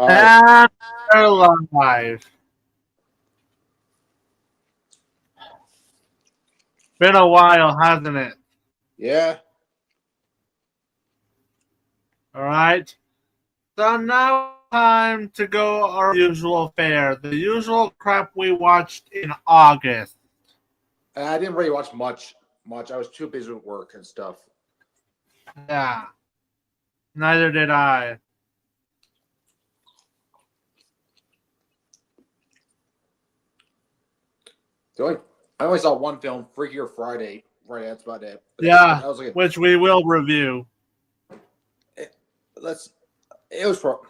All right. And they're live. Been a while, hasn't it? Yeah. All right. So now time to go our usual fare. The usual crap we watched in August. I didn't really watch much. I was too busy with work and stuff. Yeah. Neither did I. I only saw one film, Freakier Friday. Right, that's about it. But Yeah, that was like which we will review. it was for.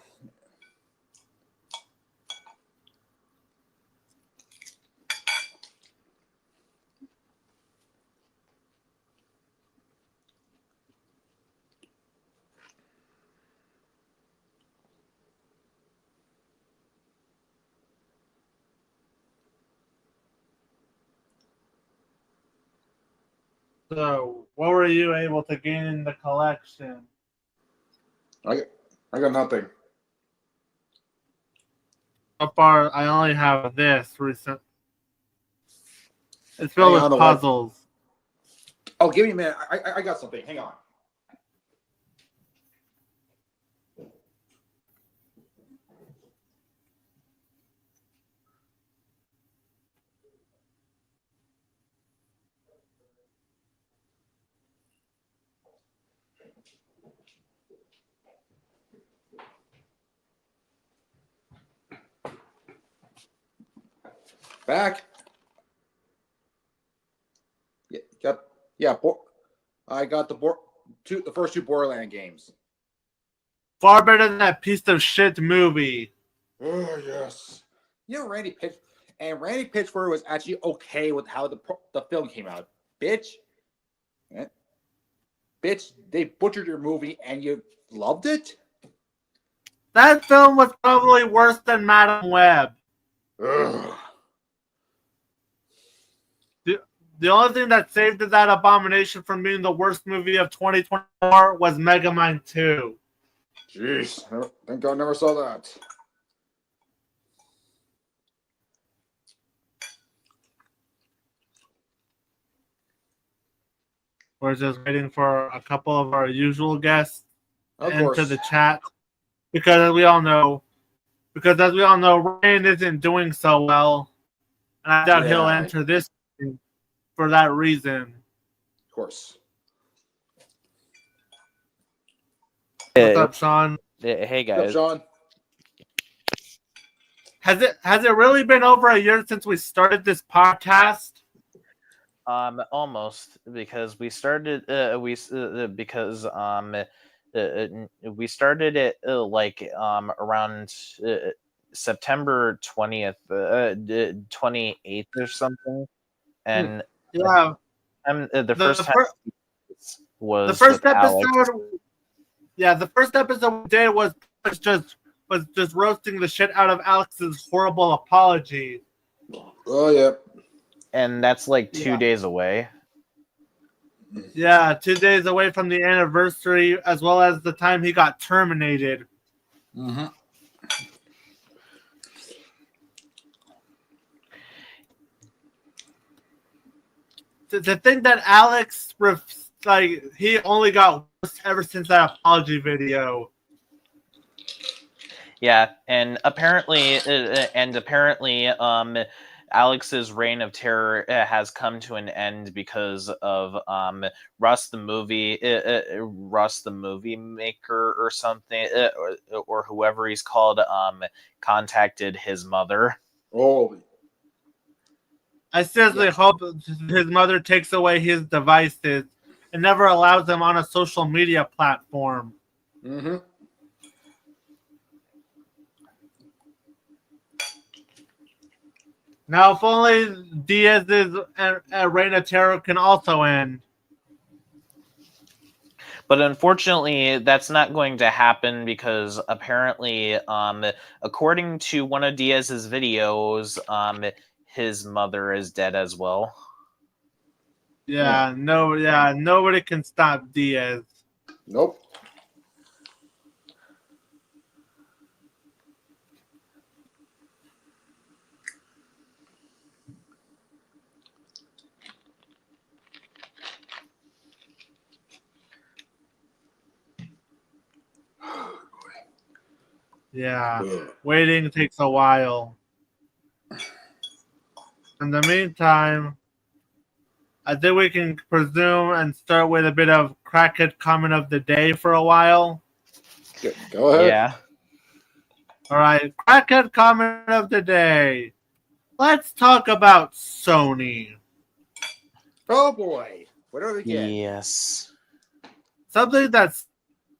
So, what were you able to gain in the collection? I got nothing. So far, I only have this recent. It's filled Hang on, with puzzles. Oh, give me a minute. I got something. Hang on. Back. Yeah. I got the first two Borderland games. Far better than that piece of shit movie. Oh yes. You know Randy Pitchford was actually okay with how the film came out. Bitch. Bitch, they butchered your movie and you loved it? That film was probably worse than Madam Web. Ugh. The only thing that saved that abomination from being the worst movie of 2024 was Megamind 2. Jeez, thank God I never saw that. We're just waiting for a couple of our usual guests into the chat. Because as we all know, Ryan isn't doing so well. And I doubt he'll enter this for that reason. Of course. What's up, Sean? Hey guys. What's up, Sean? Has it really been over a year since we started this podcast? Almost, because we started we started it around September 20th, 28th or something, and yeah, the first episode. Yeah, the first episode we did was just roasting the shit out of Alex's horrible apology. Oh yeah. And that's like 2 days away. Yeah, 2 days away from the anniversary, as well as the time he got terminated. Mm-hmm. The thing that Alex, he only got worse ever since that apology video. Yeah, and apparently, Alex's reign of terror has come to an end because of Russ the movie maker or something, or whoever he's called, contacted his mother. Oh. I seriously hope his mother takes away his devices and never allows him on a social media platform. Mm-hmm. Now, if only Diaz's reign of terror can also end. But unfortunately, that's not going to happen because apparently, according to one of Diaz's videos, his mother is dead as well. Yeah, nobody can stop Diaz. Nope. Yeah, waiting takes a while. In the meantime, I think we can presume and start with a bit of crackhead comment of the day for a while. Go ahead. Yeah. All right, crackhead comment of the day. Let's talk about Sony. Oh boy, what are we getting? Yes. Something that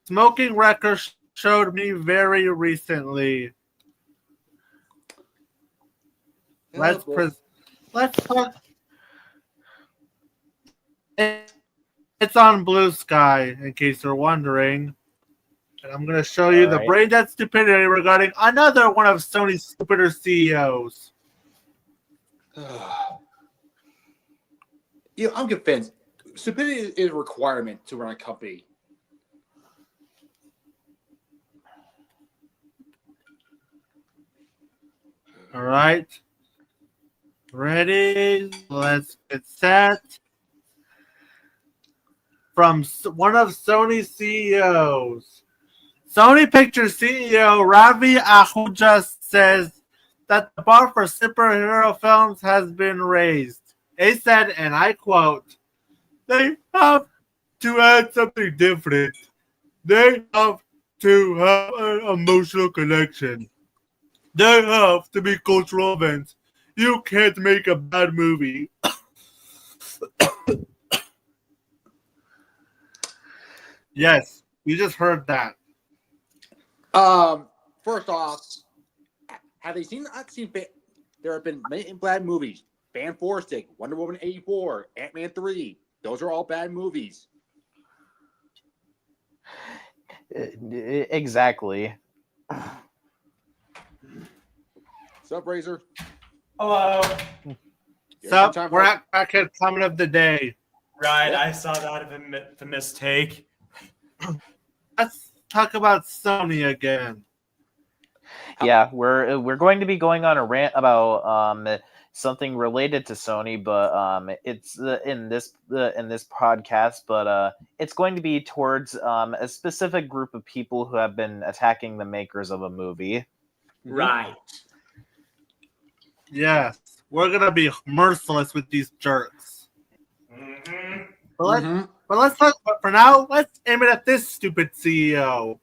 Smoking Records showed me very recently. Let's talk. It's on Blue Sky, in case you're wondering. And I'm going to show you the brain dead stupidity regarding another one of Sony's stupider CEOs. I'm convinced. Stupidity is a requirement to run a company. All right. Ready? Let's get set. From one of Sony's CEOs. Sony Pictures CEO Ravi Ahuja says that the bar for superhero films has been raised. He said, and I quote, "They have to add something different. They have to have an emotional connection. They have to be cultural events. You can't make a bad movie." Yes, you just heard that. First off, have they seen? I've seen. There have been many bad movies. Fan Stick, Wonder Woman 84, Ant-Man 3. Those are all bad movies. Exactly. Sup, Razor? Hello. Sup, we're at Crackhead Comment of the Day. Right, yep. I saw that of a mistake. Let's talk about Sony again. Yeah, we're going to be going on a rant about something related to Sony, but it's in this podcast, but it's going to be towards a specific group of people who have been attacking the makers of a movie. Right. Yes, we're gonna be merciless with these jerks. Mm-hmm. But for now, let's aim it at this stupid CEO.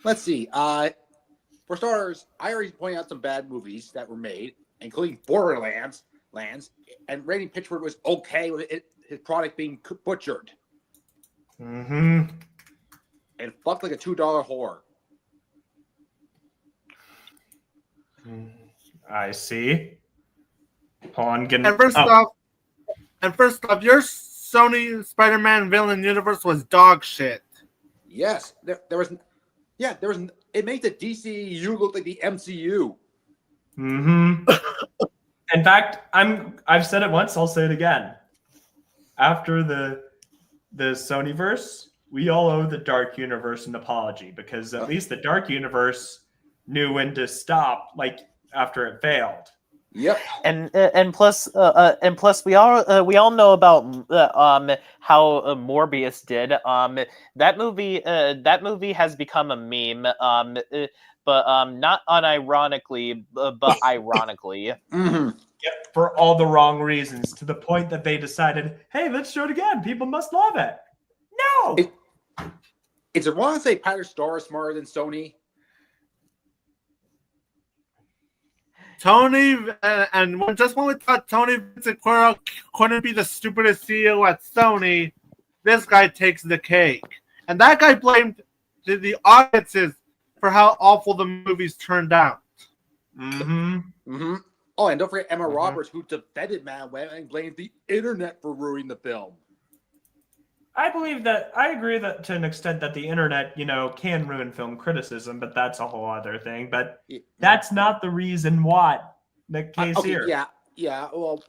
Let's see. For starters, I already pointed out some bad movies that were made, including Borderlands, and Randy Pitchford was okay with his product being butchered. Mm-hmm. And fucked like a $2 whore. I see. Hold on, And first off, your Sony Spider-Man villain universe was dog shit. Yes, there was. It made the DCU look like the MCU. Mm-hmm. In fact, I've said it once. I'll say it again. After the Sonyverse, we all owe the Dark Universe an apology, because at least the Dark Universe knew when to stop, like after it failed. Yep. And plus we all know about how Morbius did. That movie has become a meme. But not unironically, but ironically. Mm-hmm. Yep, for all the wrong reasons, to the point that they decided, hey, let's show it again. People must love it. No. Is it wrong to say Patrick Starr is smarter than Sony? Tony, and just when we thought Tony Vincent couldn't be the stupidest CEO at Sony, this guy takes the cake. And that guy blamed the audiences for how awful the movies turned out. Mm-hmm. Mm-hmm. Oh, and don't forget Emma Roberts, who defended Man Web and blamed the internet for ruining the film. I agree that to an extent that the internet, can ruin film criticism, but that's a whole other thing. But that's not the reason why. The case here. Yeah. Well,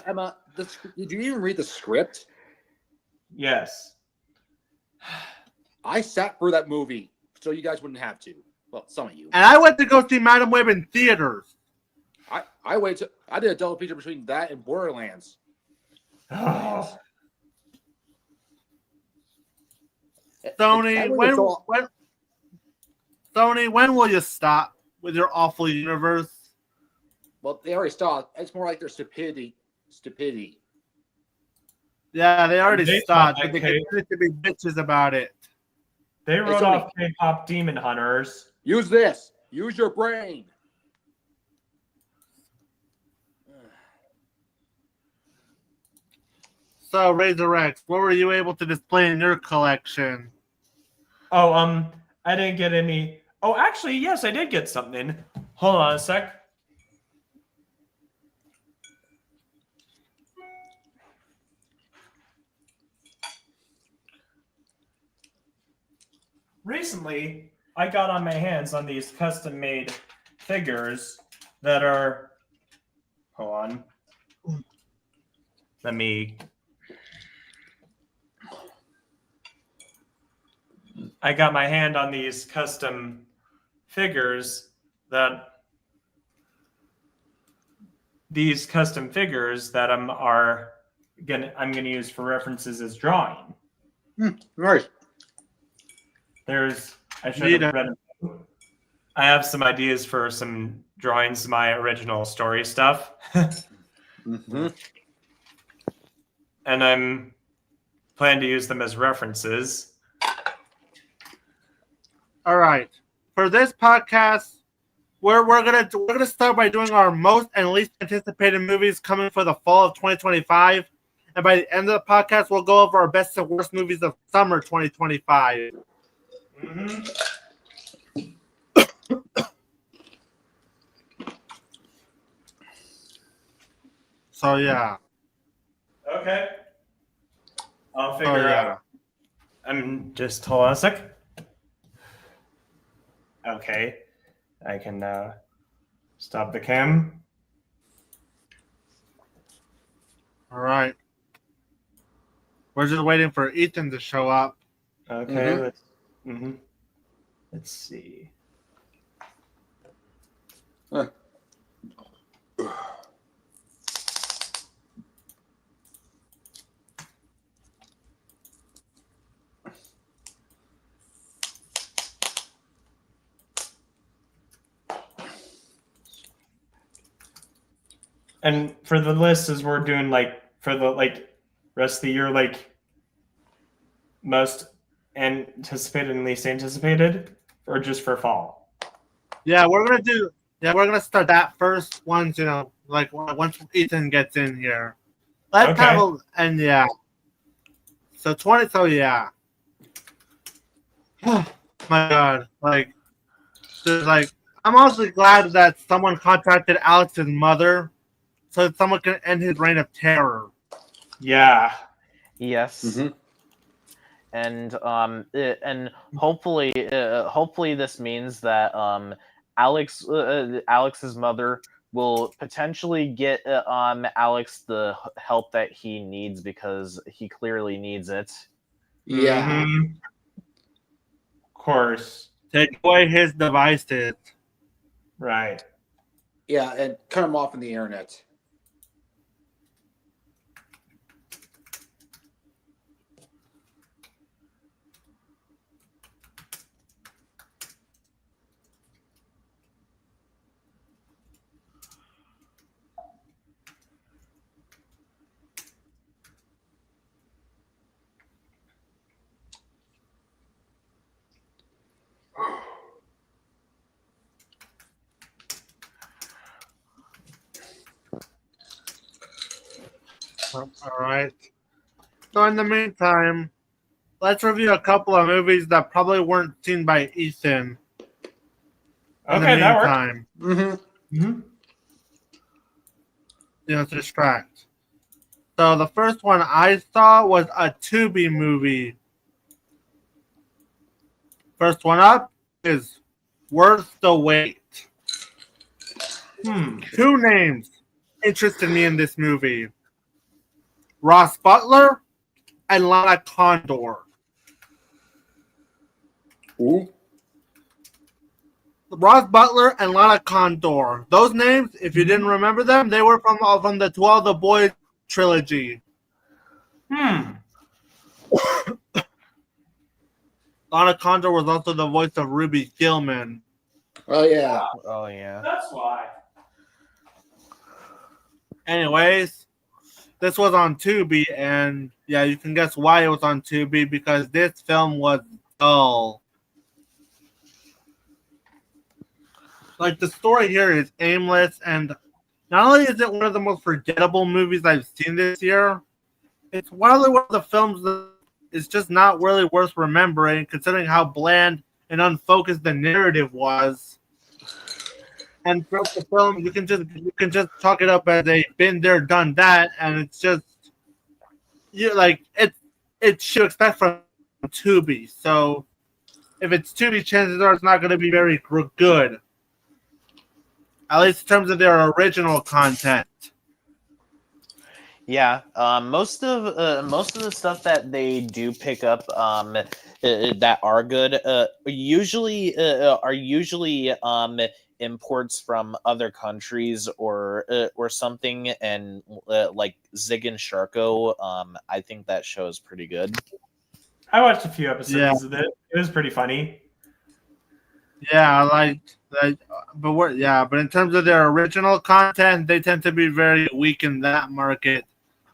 Emma, did you even read the script? Yes. I sat for that movie, so you guys wouldn't have to. Well, some of you. And I went to go see Madam Web in theaters. I did a double feature between that and Borderlands. Oh. Sony, Sony, when will you stop with your awful universe? Well, they already stopped. It's more like their stupidity. Yeah, they already They stopped, thought but they that continue to be bitches about it. They wrote Sony. off K-pop Demon Hunters. Use this. Use your brain. So, Razor X, what were you able to display in your collection? Oh, I didn't get any. Oh, actually, yes, I did get something. Hold on a sec. Recently, I got on my hands on these custom-made figures that are. Hold on. Let me. I got my hand on these custom figures that. These custom figures that I'm gonna use for references as drawing. Nice. I should have read them. I have some ideas for some drawings of my original story stuff. Mm-hmm. And I'm planning to use them as references. All right. For this podcast, we're gonna start by doing our most and least anticipated movies coming for the fall of 2025, and by the end of the podcast, we'll go over our best and worst movies of summer 2025. Mm-hmm. So yeah. Okay. I'll figure out. I'm just hold on a sec. Okay. I can stop the cam. All right. We're just waiting for Ethan to show up. Okay. Let's see. And for the list, as we're doing for the rest of the year, most anticipated and least anticipated, or just for fall? Yeah, we're gonna start that first once once Ethan gets in here. Let's have yeah. So 20. So yeah. My God, I'm also glad that someone contacted Alex's mother, so that someone can end his reign of terror. Yeah. Yes. Mm-hmm. And hopefully this means that Alex's mother will potentially get Alex the help that he needs, because he clearly needs it. Yeah. Mm-hmm. Of course. Take away his devices. Right. Yeah, and cut him off in the internet. All right. So in the meantime, let's review a couple of movies that probably weren't seen by Ethan. Okay, that works. Mm-hmm. Mm-hmm. To distract. So the first one I saw was a Tubi movie. First one up is Worth the Wait. Two names interested me in this movie: Ross Butler and Lana Condor. Ooh. Ross Butler and Lana Condor. Those names, if you didn't remember them, they were from the To All the Boys trilogy. Lana Condor was also the voice of Ruby Gillman. Oh yeah. Oh yeah. That's why. Anyways, this was on Tubi, and yeah, you can guess why it was on Tubi, because this film was dull. Like, the story here is aimless, and not only is it one of the most forgettable movies I've seen this year, it's probably one of the films that is just not really worth remembering, considering how bland and unfocused the narrative was. And throughout the film, you can just chalk it up as a been there, done that, and it's just it's you expect from Tubi. So if it's Tubi, chances are it's not going to be very good, at least in terms of their original content. Yeah, most of the stuff that they do pick up that are good usually imports from other countries or something, and like Zig and Sharko. I think that show is pretty good. I watched a few episodes of it. It was pretty funny. Yeah, but in terms of their original content, they tend to be very weak in that market.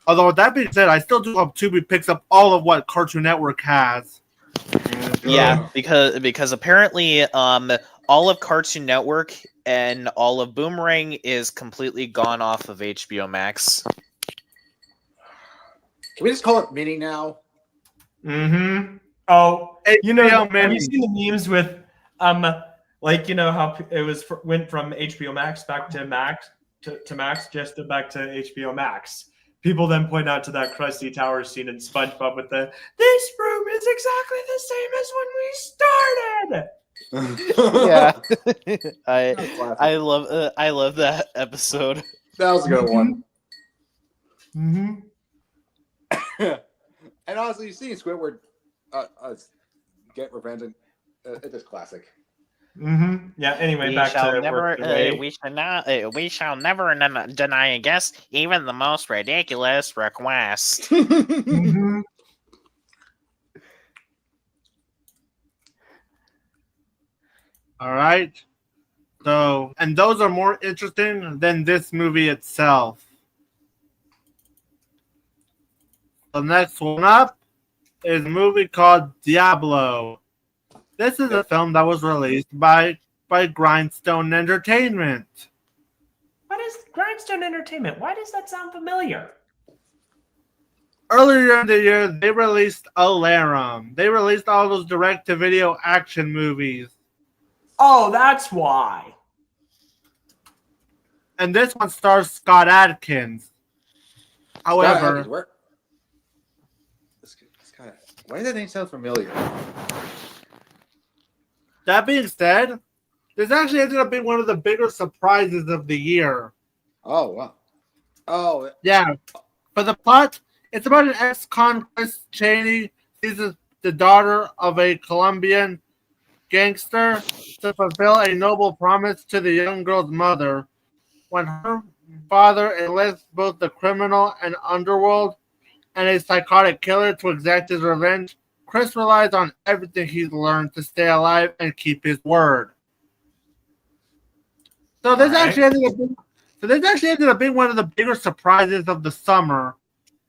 Although with that being said, I still do hope Tubi picks up all of what Cartoon Network has. Yeah, because apparently all of Cartoon Network and all of Boomerang is completely gone off of HBO Max. Can we just call it Mini now? Mm-hmm. Oh, have Mini. you seen the memes with like, how it went from HBO Max back to Max to Max, just back to HBO Max. People then point out to that Krusty Tower scene in SpongeBob with this room is exactly the same as when we started. Yeah, I love that episode. That was a good one. Mm-hmm. And honestly, you've seen Squidward get revenge, and it's just classic. Mm-hmm. Yeah. Anyway, we shall never deny a guest, even the most ridiculous request. Mm-hmm. All right. So, and those are more interesting than this movie itself. The next one up is a movie called Diablo. This is a film that was released by Grindstone Entertainment. What is Grindstone Entertainment? Why does that sound familiar? Earlier in the year, they released Alarum. They released all those direct-to-video action movies. Oh, that's why. And this one stars Scott Adkins. However, why does that name sound familiar? That being said, this actually ended up being one of the bigger surprises of the year. Oh, wow. Oh. Yeah. For the plot, it's about an ex-con Chris Cheney. She's the daughter of a Colombian gangster to fulfill a noble promise to the young girl's mother. When her father enlists both the criminal and underworld and a psychotic killer to exact his revenge, Chris relies on everything he's learned to stay alive and keep his word. So this actually ended up being one of the bigger surprises of the summer.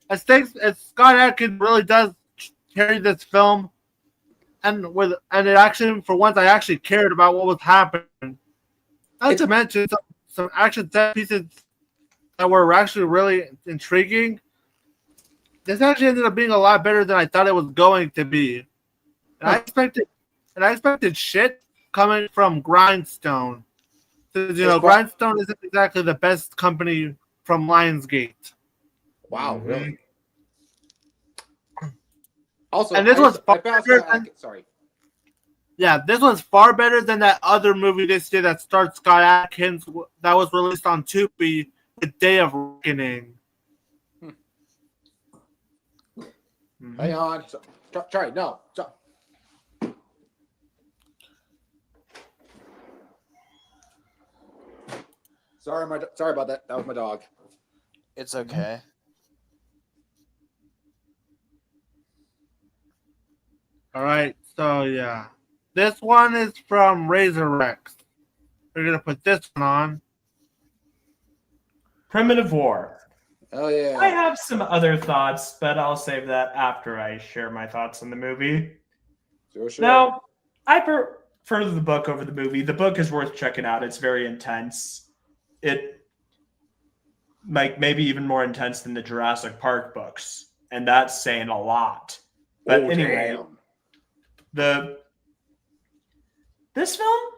As Scott Adkins really does carry this film, and it actually, for once, I actually cared about what was happening. Not to mention some action set pieces that were actually really intriguing. This actually ended up being a lot better than I thought it was going to be. And I expected shit coming from Grindstone. Because, Grindstone isn't exactly the best company from Lionsgate. Wow, really? Also, and this was far better this was far better than that other movie this year that starred Scott Adkins that was released on Tubi, The Day of Reckoning. Hang on. Sorry, no. Sorry about that. That was my dog. It's okay. All right. So yeah, this one is from Razor Rex. We're gonna put this one on. Primitive War. Oh yeah. I have some other thoughts, but I'll save that after I share my thoughts on the movie. Sure. Now, I prefer the book over the movie. The book is worth checking out. It's very intense. It maybe even more intense than the Jurassic Park books, and that's saying a lot. But anyway, this film,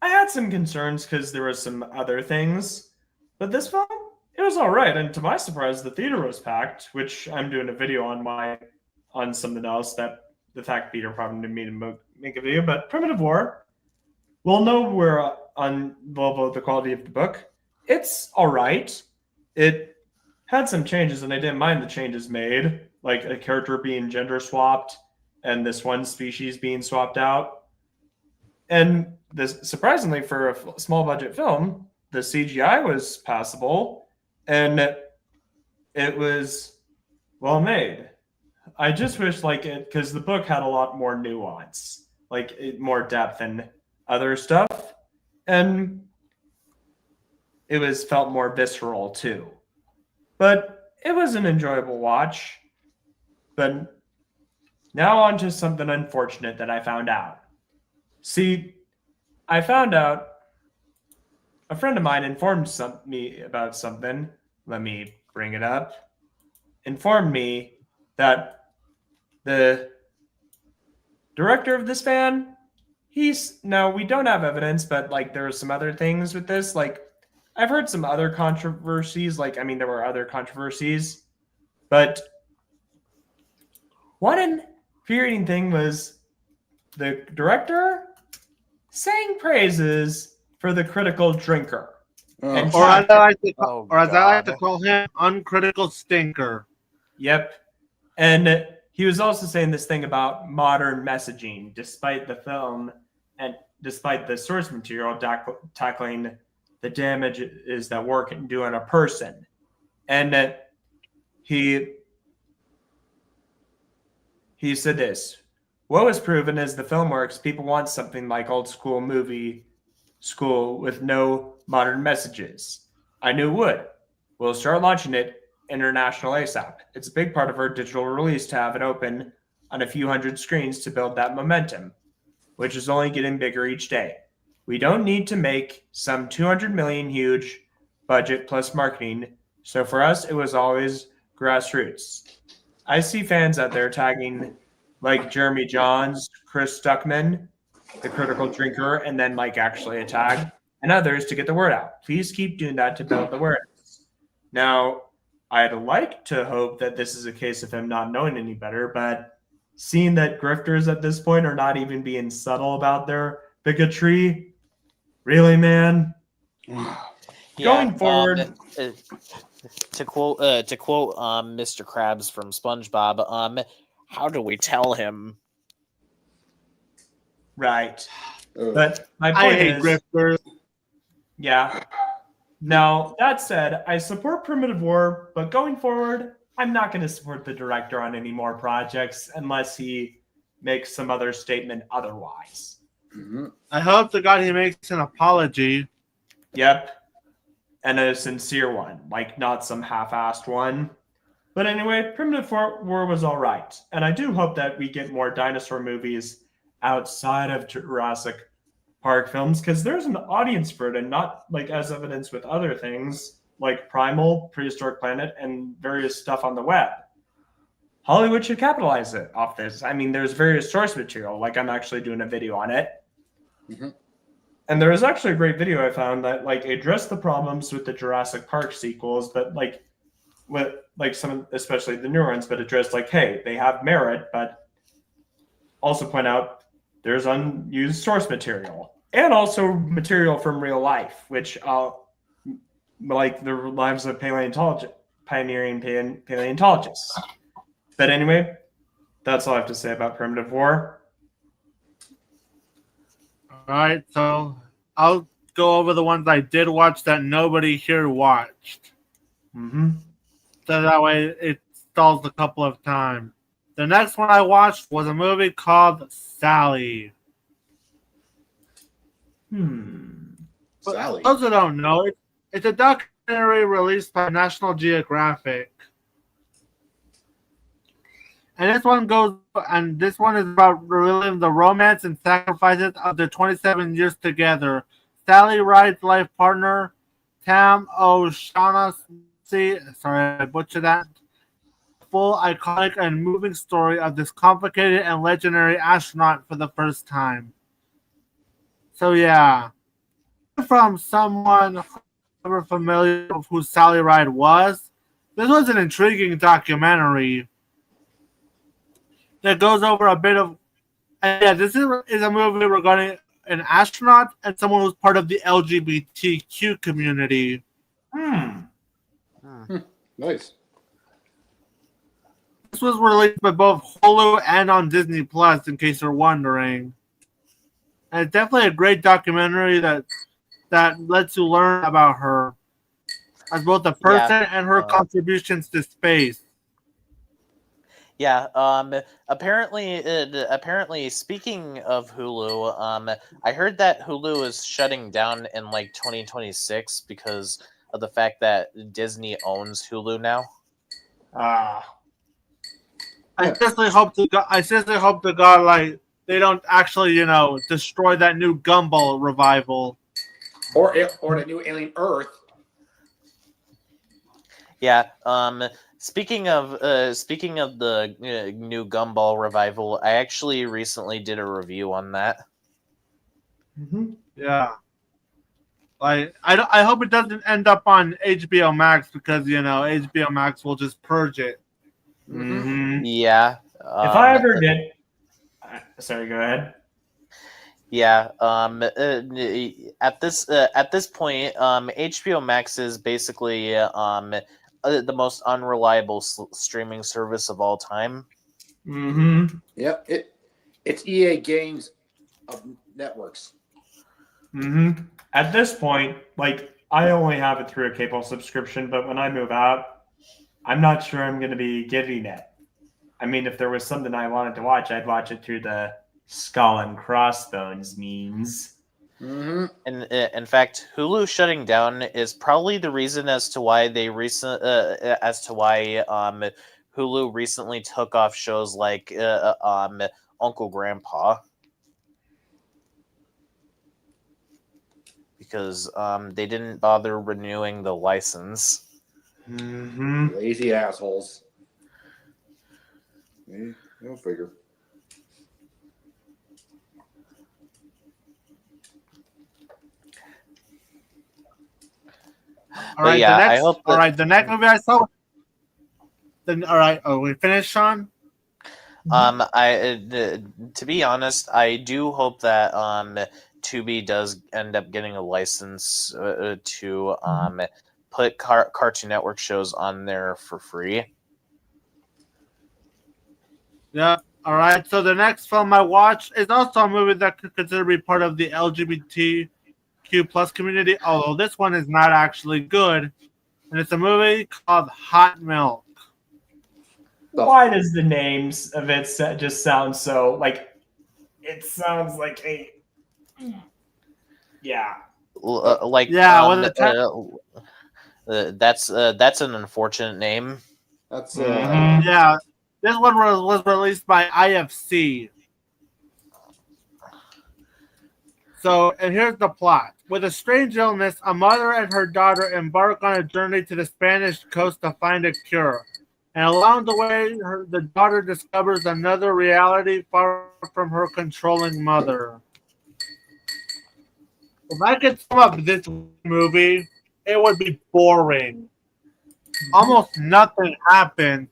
I had some concerns because there were some other things, but this film, it was all right. And to my surprise, the theater was packed, which I'm doing a video on something else that the fact Peter probably didn't mean to make a video. But Primitive War, we'll know we're on level of the quality of the book. It's all right. It had some changes, and I didn't mind the changes made, like a character being gender swapped and this one species being swapped out. And this, surprisingly, for a small budget film, the CGI was passable and it was well made. I just wish because the book had a lot more nuance, more depth and other stuff. And it felt more visceral too. But it was an enjoyable watch. But now on to something unfortunate that I found out. See, I found out a friend of mine informed me about something. Let me bring it up. Informed me that the director of this fan, we don't have evidence, but there are some other things with this. I've heard some other controversies. There were other controversies, but one infuriating thing was the director sang praises for the critical drinker. Or as I like to call him, uncritical stinker. Yep. And he was also saying this thing about modern messaging, despite the film and despite the source material tackling the damages that war can do on a person. And he said this: what was proven is the film works. People want something like old school movie school with no modern messages. I knew it would. We'll start launching it international ASAP. It's a big part of our digital release to have it open on a few hundred screens to build that momentum, which is only getting bigger each day. We don't need to make some 200 million huge budget plus marketing. So for us, it was always grassroots. I see fans out there tagging Jeremy Johns, Chris Stuckman, the critical drinker, and then actually a tag, and others to get the word out. Please keep doing that to build the awareness. Now, I'd like to hope that this is a case of him not knowing any better, but seeing that grifters at this point are not even being subtle about their bigotry, really, man? Going forward, to quote Mr. Krabs from SpongeBob, how do we tell him? Right. But my point is, grifters. Yeah. Now, that said, I support Primitive War, but going forward, I'm not going to support the director on any more projects unless he makes some other statement otherwise. Mm-hmm. I hope to God he makes an apology. Yep. And a sincere one, not some half-assed one. But anyway, Primitive War was all right. And I do hope that we get more dinosaur movies outside of Jurassic Park films, because there's an audience for it, and not as evidence with other things like Primal, Prehistoric Planet, and various stuff on the web. Hollywood should capitalize off this. There's various source material, I'm actually doing a video on it. Mm-hmm. And there was actually a great video I found that addressed the problems with the Jurassic Park sequels, but with some, especially the newer ones, but addressed hey, they have merit, but also point out there's unused source material and also material from real life, which the lives of pioneering paleontologists. But anyway, that's all I have to say about Primitive War. All right, so I'll go over the ones I did watch that nobody here watched. Mm-hmm. So that way it stalls a couple of times. The next one I watched was a movie called Sally. Sally. For those who don't know, it's a documentary released by National Geographic. And this one is about revealing the romance and sacrifices of their 27 years together. Sally Ride's life partner, Tam O'Shaughnessy, sorry I butchered that. Full, iconic, and moving story of this complicated and legendary astronaut for the first time. So yeah, from someone ever familiar with who Sally Ride was, this was an intriguing documentary that goes over a bit of. And yeah, this is a movie regarding an astronaut and someone who's part of the LGBTQ community. Nice. This was released by both Hulu and on Disney Plus, in case you're wondering. And it's definitely a great documentary that lets you learn about her as both a person and her contributions to space. Yeah. Apparently, speaking of Hulu, I heard that Hulu is shutting down in like 2026 because of the fact that Disney owns Hulu now. I seriously hope to God, like they don't actually, destroy that new Gumball revival, or the new Alien Earth. Yeah. Speaking of the new Gumball revival, I actually recently did a review on that. Yeah. Like I hope it doesn't end up on HBO Max because HBO Max will just purge it. Yeah. If I ever get, sorry, go ahead. Yeah. At this point, HBO Max is basically the most unreliable streaming service of all time. Yep. It's EA Games of networks. At this point, like I only have it through a cable subscription, but when I move out, I'm not sure I'm going to be getting it. I mean, if there was something I wanted to watch, I'd watch it through the Skull and Crossbones means. In fact, Hulu shutting down is probably the reason as to why Hulu recently took off shows like Uncle Grandpa, because they didn't bother renewing the license. Lazy assholes. Go figure. All right, the next movie I saw. Then, all right, are we finished, Sean? To be honest, I do hope that Tubi does end up getting a license to put Cartoon Network shows on there for free. Yeah. All right. So the next film I watched is also a movie that could consider be part of the LGBTQ plus community, although this one is not actually good, and it's a movie called Hot Milk. Why does the names of it just sound so like? It sounds like a that's an unfortunate name. That's yeah. This one was released by IFC. So, and here's the plot. With a strange illness, a mother and her daughter embark on a journey to the Spanish coast to find a cure. And along the way, the daughter discovers another reality far from her controlling mother. If I could sum up this movie, it would be boring. Almost nothing happened,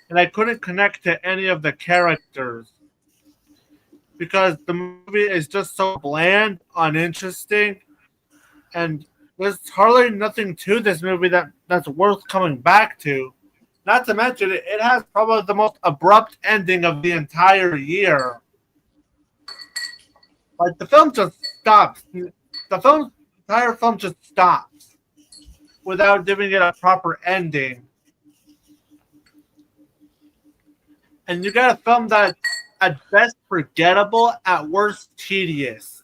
and I couldn't connect to any of the characters because the movie is just so bland, uninteresting, and there's hardly nothing to this movie that's worth coming back to. Not to mention, it has probably the most abrupt ending of the entire year. Like, the film just stops. The entire film just stops without giving it a proper ending. And you got a film that at best forgettable, at worst tedious.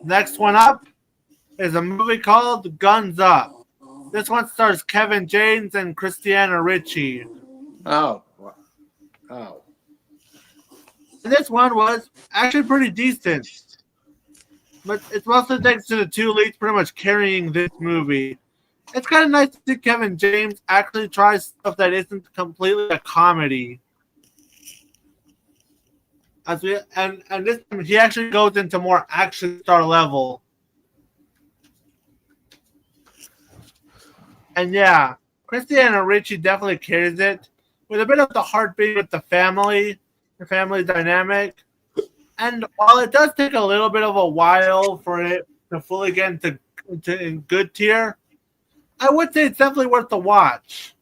Next one up is a movie called Guns Up. This one stars Kevin James and Christiana Ricci. Oh. And this one was actually pretty decent. But it's mostly thanks to the two leads pretty much carrying this movie. It's kind of nice to see Kevin James actually try stuff that isn't completely a comedy. And this time he actually goes into more action star level. And yeah, Christiana Ricci definitely carries it with a bit of the heartbeat with the family dynamic. And while it does take a little bit of a while for it to fully get into in good tier, I would say it's definitely worth the watch.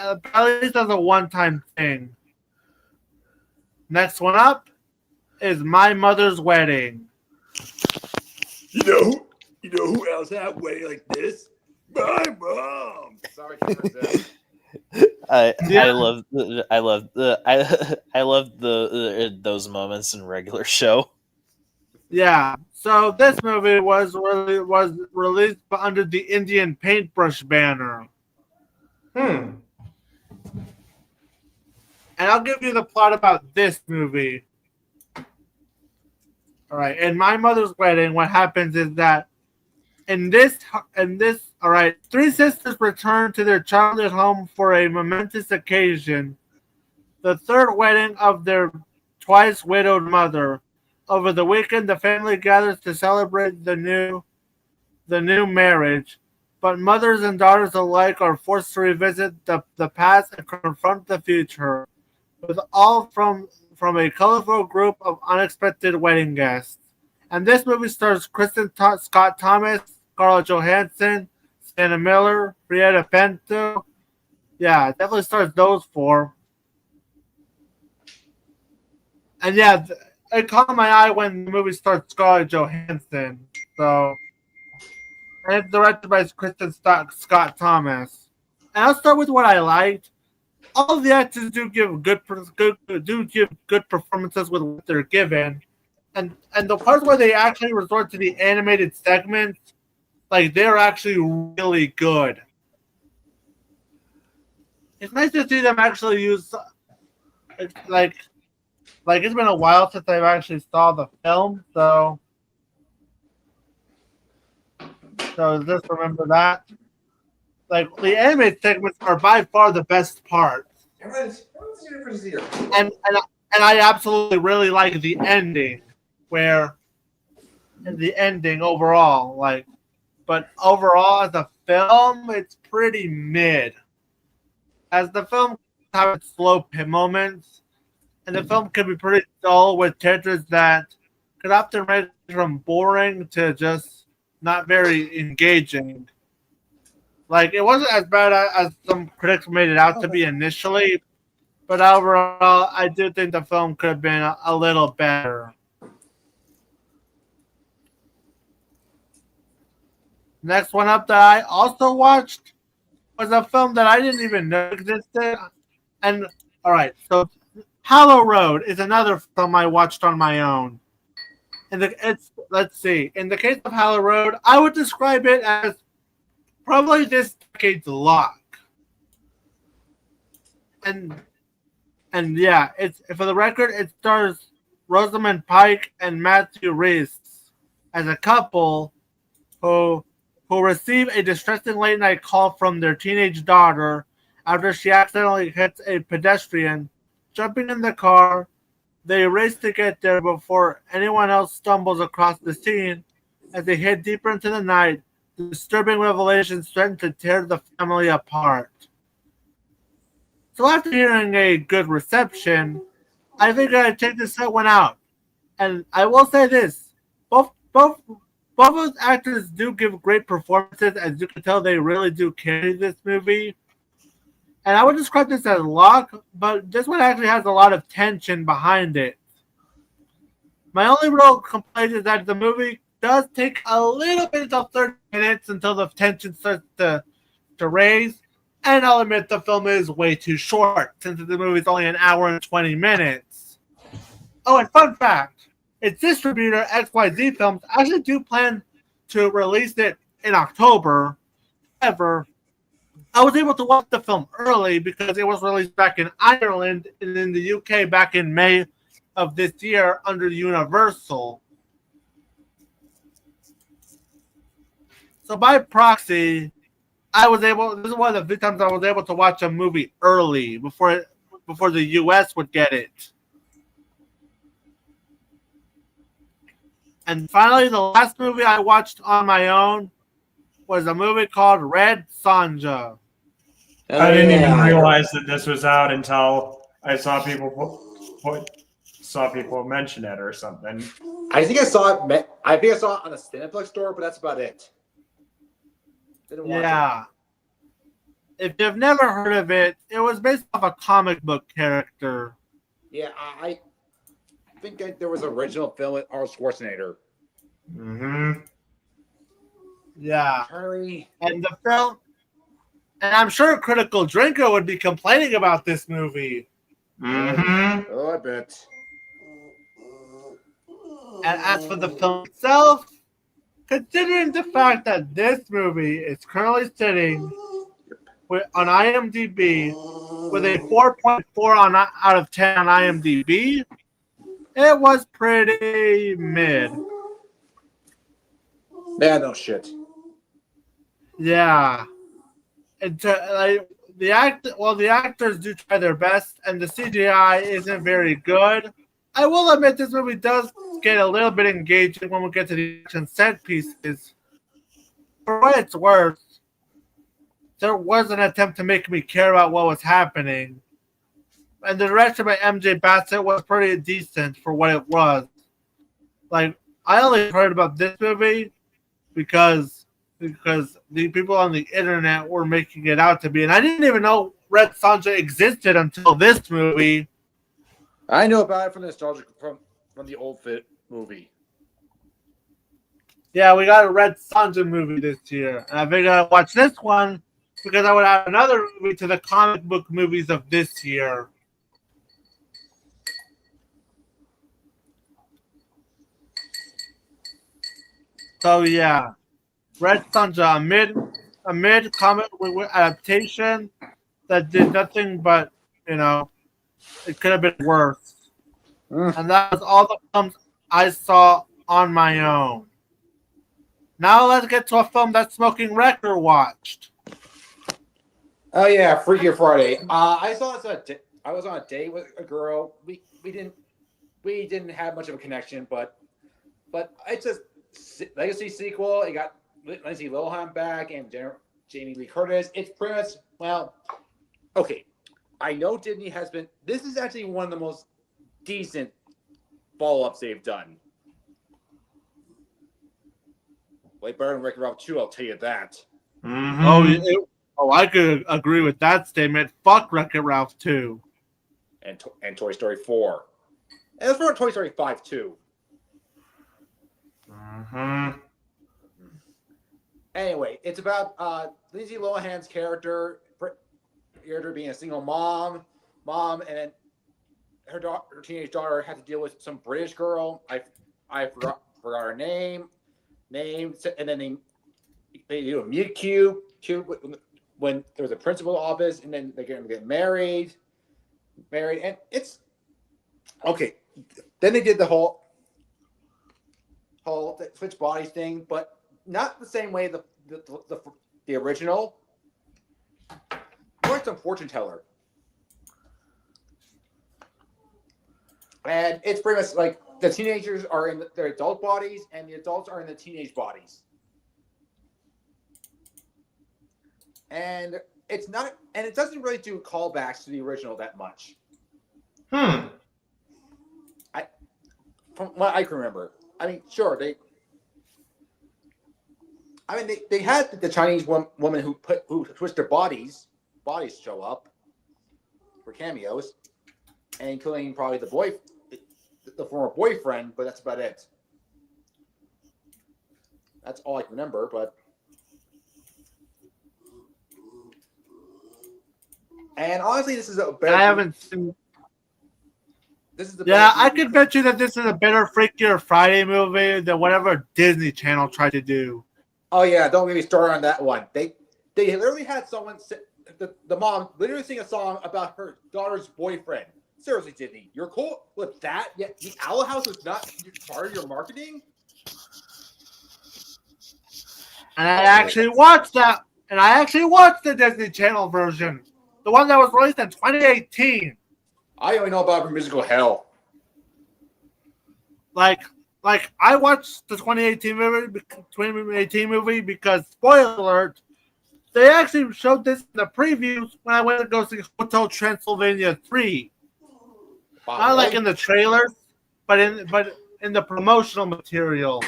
At least as a one-time thing. Next one up is My Mother's Wedding. You know who else had a wedding like this? My mom. Sorry, I love those moments in regular show. Yeah. So this movie was released under the Indian Paintbrush banner. And I'll give you the plot about this movie. All right. In My Mother's Wedding, what happens is that three sisters return to their childhood home for a momentous occasion, the third wedding of their twice widowed mother. Over the weekend, the family gathers to celebrate the new marriage, but mothers and daughters alike are forced to revisit the past and confront the future, with all from a colorful group of unexpected wedding guests. And this movie stars Kristen Scott Thomas, Scarlett Johansson, Sienna Miller, Brietta Pinto. Yeah, it definitely stars those four. And yeah, it caught my eye when the movie starts Scarlett Johansson. So, and it's directed by Kristen Scott Thomas. And I'll start with what I liked. All of the actors do give good performances with what they're given, and the parts where they actually resort to the animated segments, like they're actually really good. It's nice to see them actually use like it's been a while since I've actually saw the film, so just remember that. Like the animated segments are by far the best part. And I absolutely really like the ending, overall, but overall as a film, it's pretty mid. As the film has its slow moments, and the film can be pretty dull with characters that could often range from boring to just not very engaging. Like, it wasn't as bad as some critics made it out to be initially, but overall, I do think the film could have been a little better. Next one up that I also watched was a film that I didn't even know existed. And, all right, so Hollow Road is another film I watched on my own. Let's see. In the case of Hollow Road, I would describe it as probably this decade's Lock. And yeah, it's for the record, it stars Rosamund Pike and Matthew Rhys as a couple who receive a distressing late night call from their teenage daughter after she accidentally hits a pedestrian. Jumping in the car, they race to get there before anyone else stumbles across the scene. As they head deeper into the night, the disturbing revelations threaten to tear the family apart. So after hearing a good reception, I figured I'd check this one out. And I will say this, both of those actors do give great performances. As you can tell, they really do carry this movie. And I would describe this as Lock, but this one actually has a lot of tension behind it. My only real complaint is that the movie does take a little bit until 30 minutes until the tension starts to raise. And I'll admit the film is way too short, since the movie is only an hour and 20 minutes. Oh, and fun fact, its distributor, XYZ Films, actually do plan to release it in October. However, I was able to watch the film early because it was released back in Ireland and in the UK back in May of this year under Universal. So by proxy, this is one of the few times I was able to watch a movie early before the US would get it. And finally, the last movie I watched on my own was a movie called Red Sonja. I didn't even realize that this was out until I saw people mention it or something. I think I saw it. I think I saw it on a Cineplex store, but that's about it. Didn't watch it. If you've never heard of it, it was based off a comic book character. Yeah, I think there was an original film with Arnold Schwarzenegger. Mm-hmm. Yeah. Charlie. And the film, and I'm sure Critical Drinker would be complaining about this movie. Mm-hmm. Oh, I bet. And as for the film itself, considering the fact that this movie is currently sitting on IMDb with a 4.4 out of 10 on IMDb, it was pretty mid. Yeah, no shit. Yeah. And the actors do try their best, and the CGI isn't very good. I will admit this movie does get a little bit engaging when we get to the action set pieces. For what it's worth, there was an attempt to make me care about what was happening. And the direction by MJ Bassett was pretty decent for what it was. Like, I only heard about this movie because the people on the internet were making it out to be. And I didn't even know Red Sonja existed until this movie. I know about it from the nostalgia from the old Fit movie. Yeah, we got a Red Sonja movie this year. And I figured I'd watch this one because I would have another movie to the comic book movies of this year. So yeah, Red Sonja, a mid comic adaptation that did nothing but, it could have been worse. And that was all the films I saw on my own. Now let's get to a film that Smoking Wrecker watched. Oh yeah, Freakier Friday. I saw this. I was on a date with a girl. We didn't have much of a connection, but it's a legacy sequel. It got Lindsay Lohan back and Jamie Lee Curtis. It's pretty much okay. I know Disney has been. This is actually one of the most decent follow-ups they've done. Way better than Wreck-It Ralph 2, I'll tell you that. Mm-hmm. I could agree with that statement. Fuck Wreck-It Ralph 2. And Toy Story 4. And it's for Toy Story 5 too. Mm-hmm. Anyway, it's about Lindsay Lohan's character being a single mom, and then her teenage daughter had to deal with some British girl. I forgot her name, and then they do a meet cute when there was a principal office, and then they're going to get married, and it's okay. Then they did the whole switch bodies thing, but not the same way the original. More some fortune teller, and it's pretty much like the teenagers are in their adult bodies, and the adults are in the teenage bodies. And it's not, and it doesn't really do callbacks to the original that much. From what I can remember, I mean, sure they had the Chinese woman who switched their bodies show up for cameos, and including probably the former boyfriend, but that's about it. That's all I can remember, but And honestly, this is a better. I haven't seen. This is the I could bet you that this is a better Freakier Friday movie than whatever Disney Channel tried to do. Oh yeah, don't get me started on that one. They literally had someone the mom literally sing a song about her daughter's boyfriend. Seriously, Disney, you're cool with that? Yet the Owl House is not part of your marketing. And I actually watched that. And I actually watched the Disney Channel version, the one that was released in 2018. I only know about musical hell. Like I watched the 2018 movie because, spoiler alert, they actually showed this in the previews when I went to go see Hotel Transylvania 3. Wow, Not really? like in the trailers, but in the promotional material.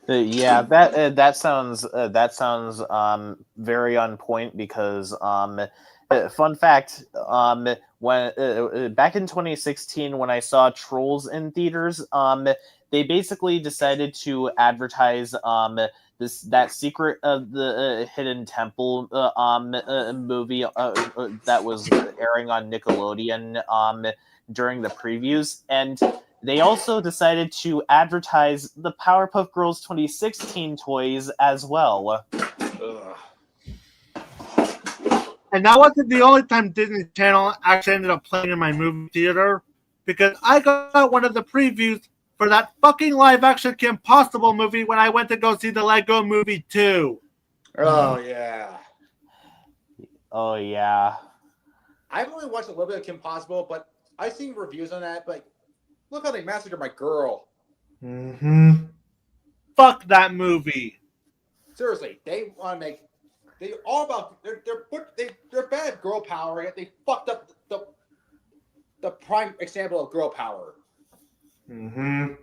Yeah, that sounds very on point because fun fact, when back in 2016 when I saw Trolls in theaters, they basically decided to advertise that Secret of the Hidden Temple movie that was airing on Nickelodeon during the previews, and they also decided to advertise the Powerpuff Girls 2016 toys as well. Ugh. And that wasn't the only time Disney Channel actually ended up playing in my movie theater, because I got one of the previews for that fucking live-action Kim Possible movie when I went to go see the Lego Movie 2. Oh yeah. Oh yeah. I've only watched a little bit of Kim Possible, but I've seen reviews on that. But look how they massacred my girl. Fuck that movie. Seriously, they want to make. They're all about. They're bad girl power. Yet they fucked up the prime example of girl power. And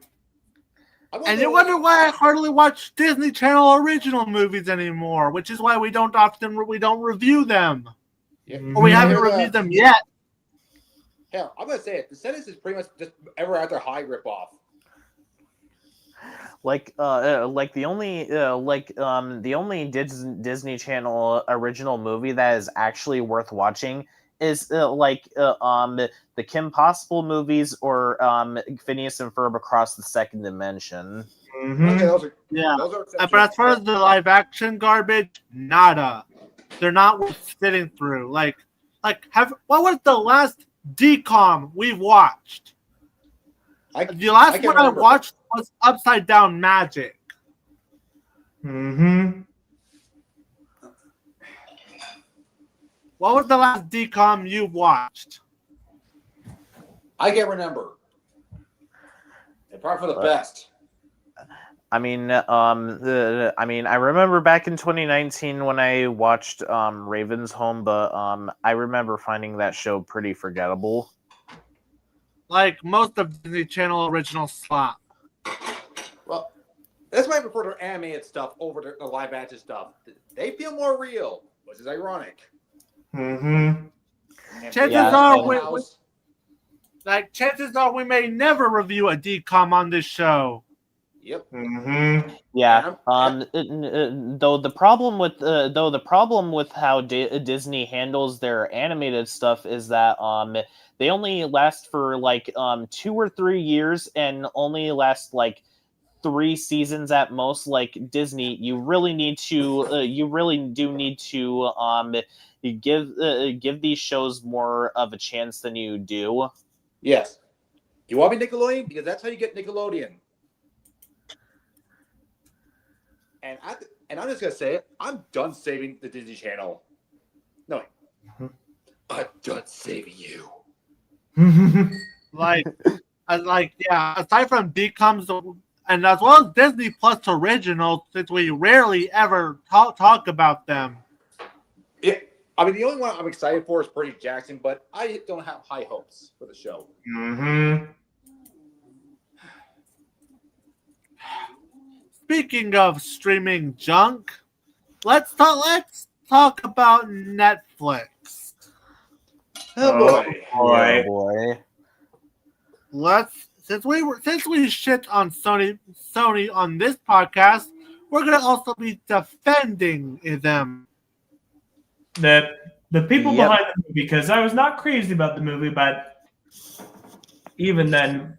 you wonder why I hardly watch Disney Channel original movies anymore, which is why we don't review them. Yeah. Or we haven't reviewed them yet. Hell, I'm gonna say it. The sentence is pretty much just Ever After High ripoff. The only Disney Channel original movie that is actually worth watching is the Kim Possible movies or Phineas and Ferb Across the Second Dimension. Okay, those are But as far as the live action garbage, nada. They're not worth sitting through. What was the last DCOM we've watched? The last one I watched was Upside Down Magic. What was the last DCOM you watched? I can't remember. They're probably for the best. I remember back in 2019 when I watched Raven's Home, but I remember finding that show pretty forgettable. Like most of Disney Channel original slop. Well, that's why I prefer their animated stuff over the live action stuff. They feel more real, which is ironic. Chances are we may never review a DCOM on this show. Yep. Yeah. Though the problem with how Disney handles their animated stuff is that they only last for 2 or 3 years and only last 3 seasons at most. Like Disney, you really do need to give these shows more of a chance than you do. Yes. You want me Nickelodeon? Because that's how you get Nickelodeon. And I'm just gonna say it. I'm done saving the Disney Channel. No, I'm done saving you. Aside from DCOMs and as well as Disney Plus originals, since we rarely ever talk about them. Yeah, I mean the only one I'm excited for is Percy Jackson, but I don't have high hopes for the show. Speaking of streaming junk, let's talk about Netflix. Oh boy. Since we shit on Sony on this podcast, we're gonna also be defending them. the people behind the movie, because I was not crazy about the movie, but even then,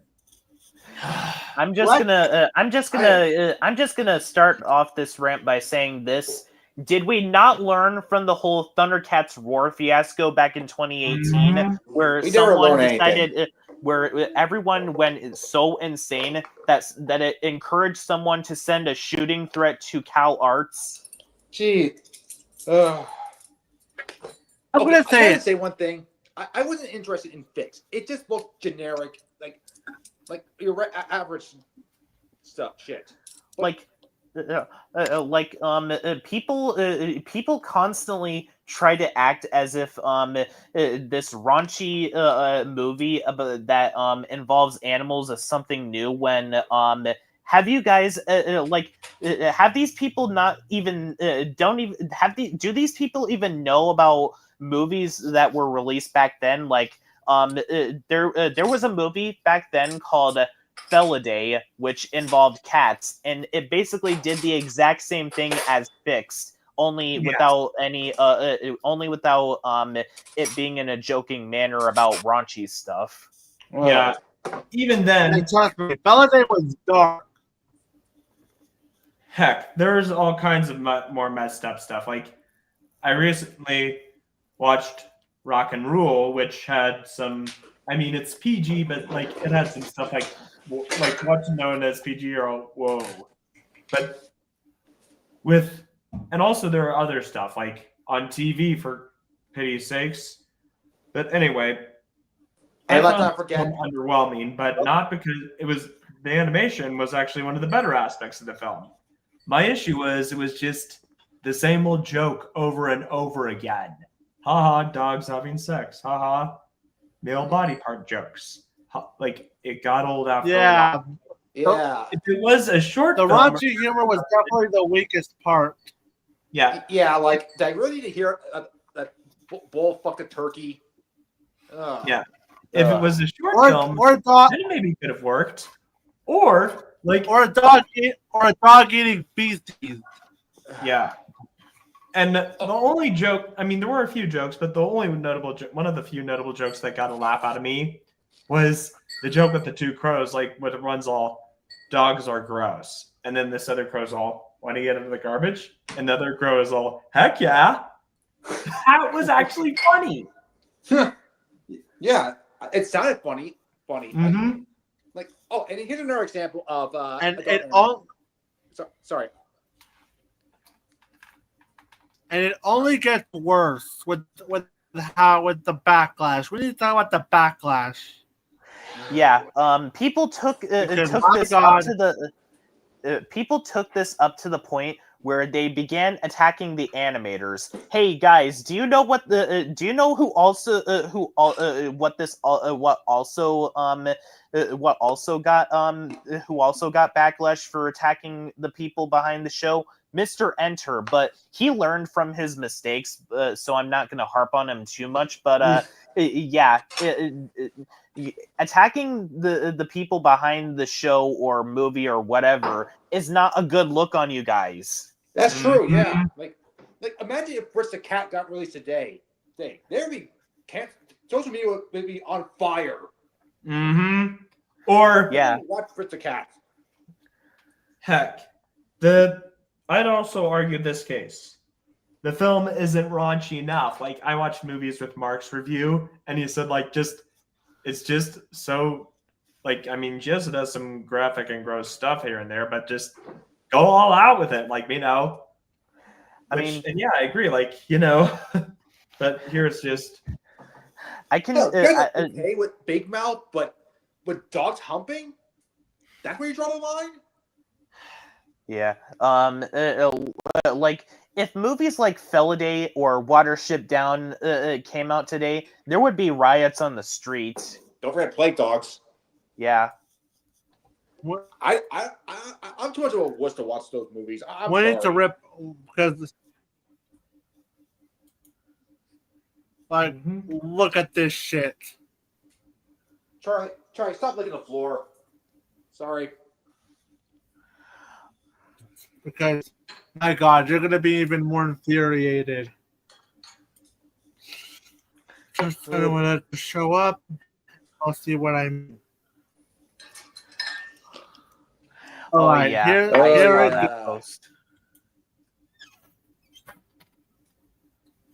I'm just gonna start off this rant by saying this. Did we not learn from the whole Thundercats roar fiasco back in 2018, where someone decided, where everyone went so insane that it encouraged someone to send a shooting threat to Cal Arts? Gee, I'm gonna say one thing. I wasn't interested in Fix. It just looked generic, like your average stuff. Shit. People constantly try to act as if this raunchy movie that involves animals is something new, when have you guys have these people not even do these people even know about movies that were released back then? There was a movie back then called Felidae, which involved cats, and it basically did the exact same thing as Fixed, only without it being in a joking manner about raunchy stuff. Yeah, even then, trust me, Felidae was dark. Heck, there's all kinds of more messed up stuff. Like, I recently watched Rock and Rule, which had some. I mean, it's PG, but it had some stuff like what's known as PG or whoa. But and also there are other stuff like on TV, for pity's sakes. But anyway, let's not forget underwhelming, but not because the animation was actually one of the better aspects of the film. My issue was it was just the same old joke over and over again. Haha, dogs having sex. Haha, male body part jokes. It got old after a while. Yeah. If it was a short the film, raunchy humor was definitely the weakest part. Yeah. Did I really need to hear that bull fuck a turkey? Yeah. If it was a short film, then it maybe could have worked. Or a dog eating feces. Yeah. And the only joke, I mean, there were a few jokes, but the only one of the few notable jokes that got a laugh out of me was the joke with the two crows, when it runs all, dogs are gross. And then this other crow's all, want to get into the garbage? And the other crow is all, heck yeah. That was actually funny. Yeah, it sounded funny. Mm-hmm. And here's another example of sorry. And it only gets worse with the backlash. We need to talk about the backlash. Yeah, people took this up to the point where they began attacking the animators. Hey guys, do you know who also got backlash for attacking the people behind the show? Mr. Enter, but he learned from his mistakes, so I'm not going to harp on him too much. But attacking the people behind the show or movie or whatever is not a good look on you guys. That's true. Yeah, imagine if Fritz the Cat got released today. There'd be social media would be on fire. Mm-hmm. Or watch Fritz the Cat. Heck, I'd also argue this case. The film isn't raunchy enough. I watched movies with Mark's review, and he said, it's just so, Jess does some graphic and gross stuff here and there, but just go all out with it. And yeah, I agree. But here it's just. I can. Okay with Big Mouth, but with dogs humping, that's where you draw the line? Yeah. If movies like Felidae or Watership Down came out today, there would be riots on the street. Don't forget Plague Dogs. Yeah. I'm too much of a wuss to watch those movies. We need to rip because look at this shit. Charlie, stop licking the floor. Sorry. Because, my God, you're going to be even more infuriated. Just trying to want to show up. I'll see what I mean. All right, yeah. here saw it that goes. post.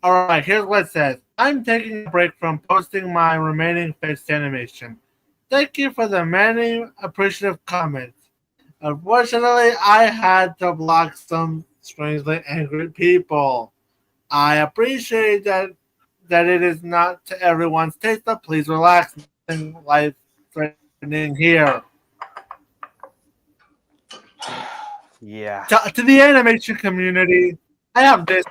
All right, here's what it says. I'm taking a break from posting my remaining fixed animation. Thank you for the many appreciative comments. Unfortunately, I had to block some strangely angry people. I appreciate that it is not to everyone's taste, but please relax. Nothing life-threatening here. Yeah. To the animation community, I have this.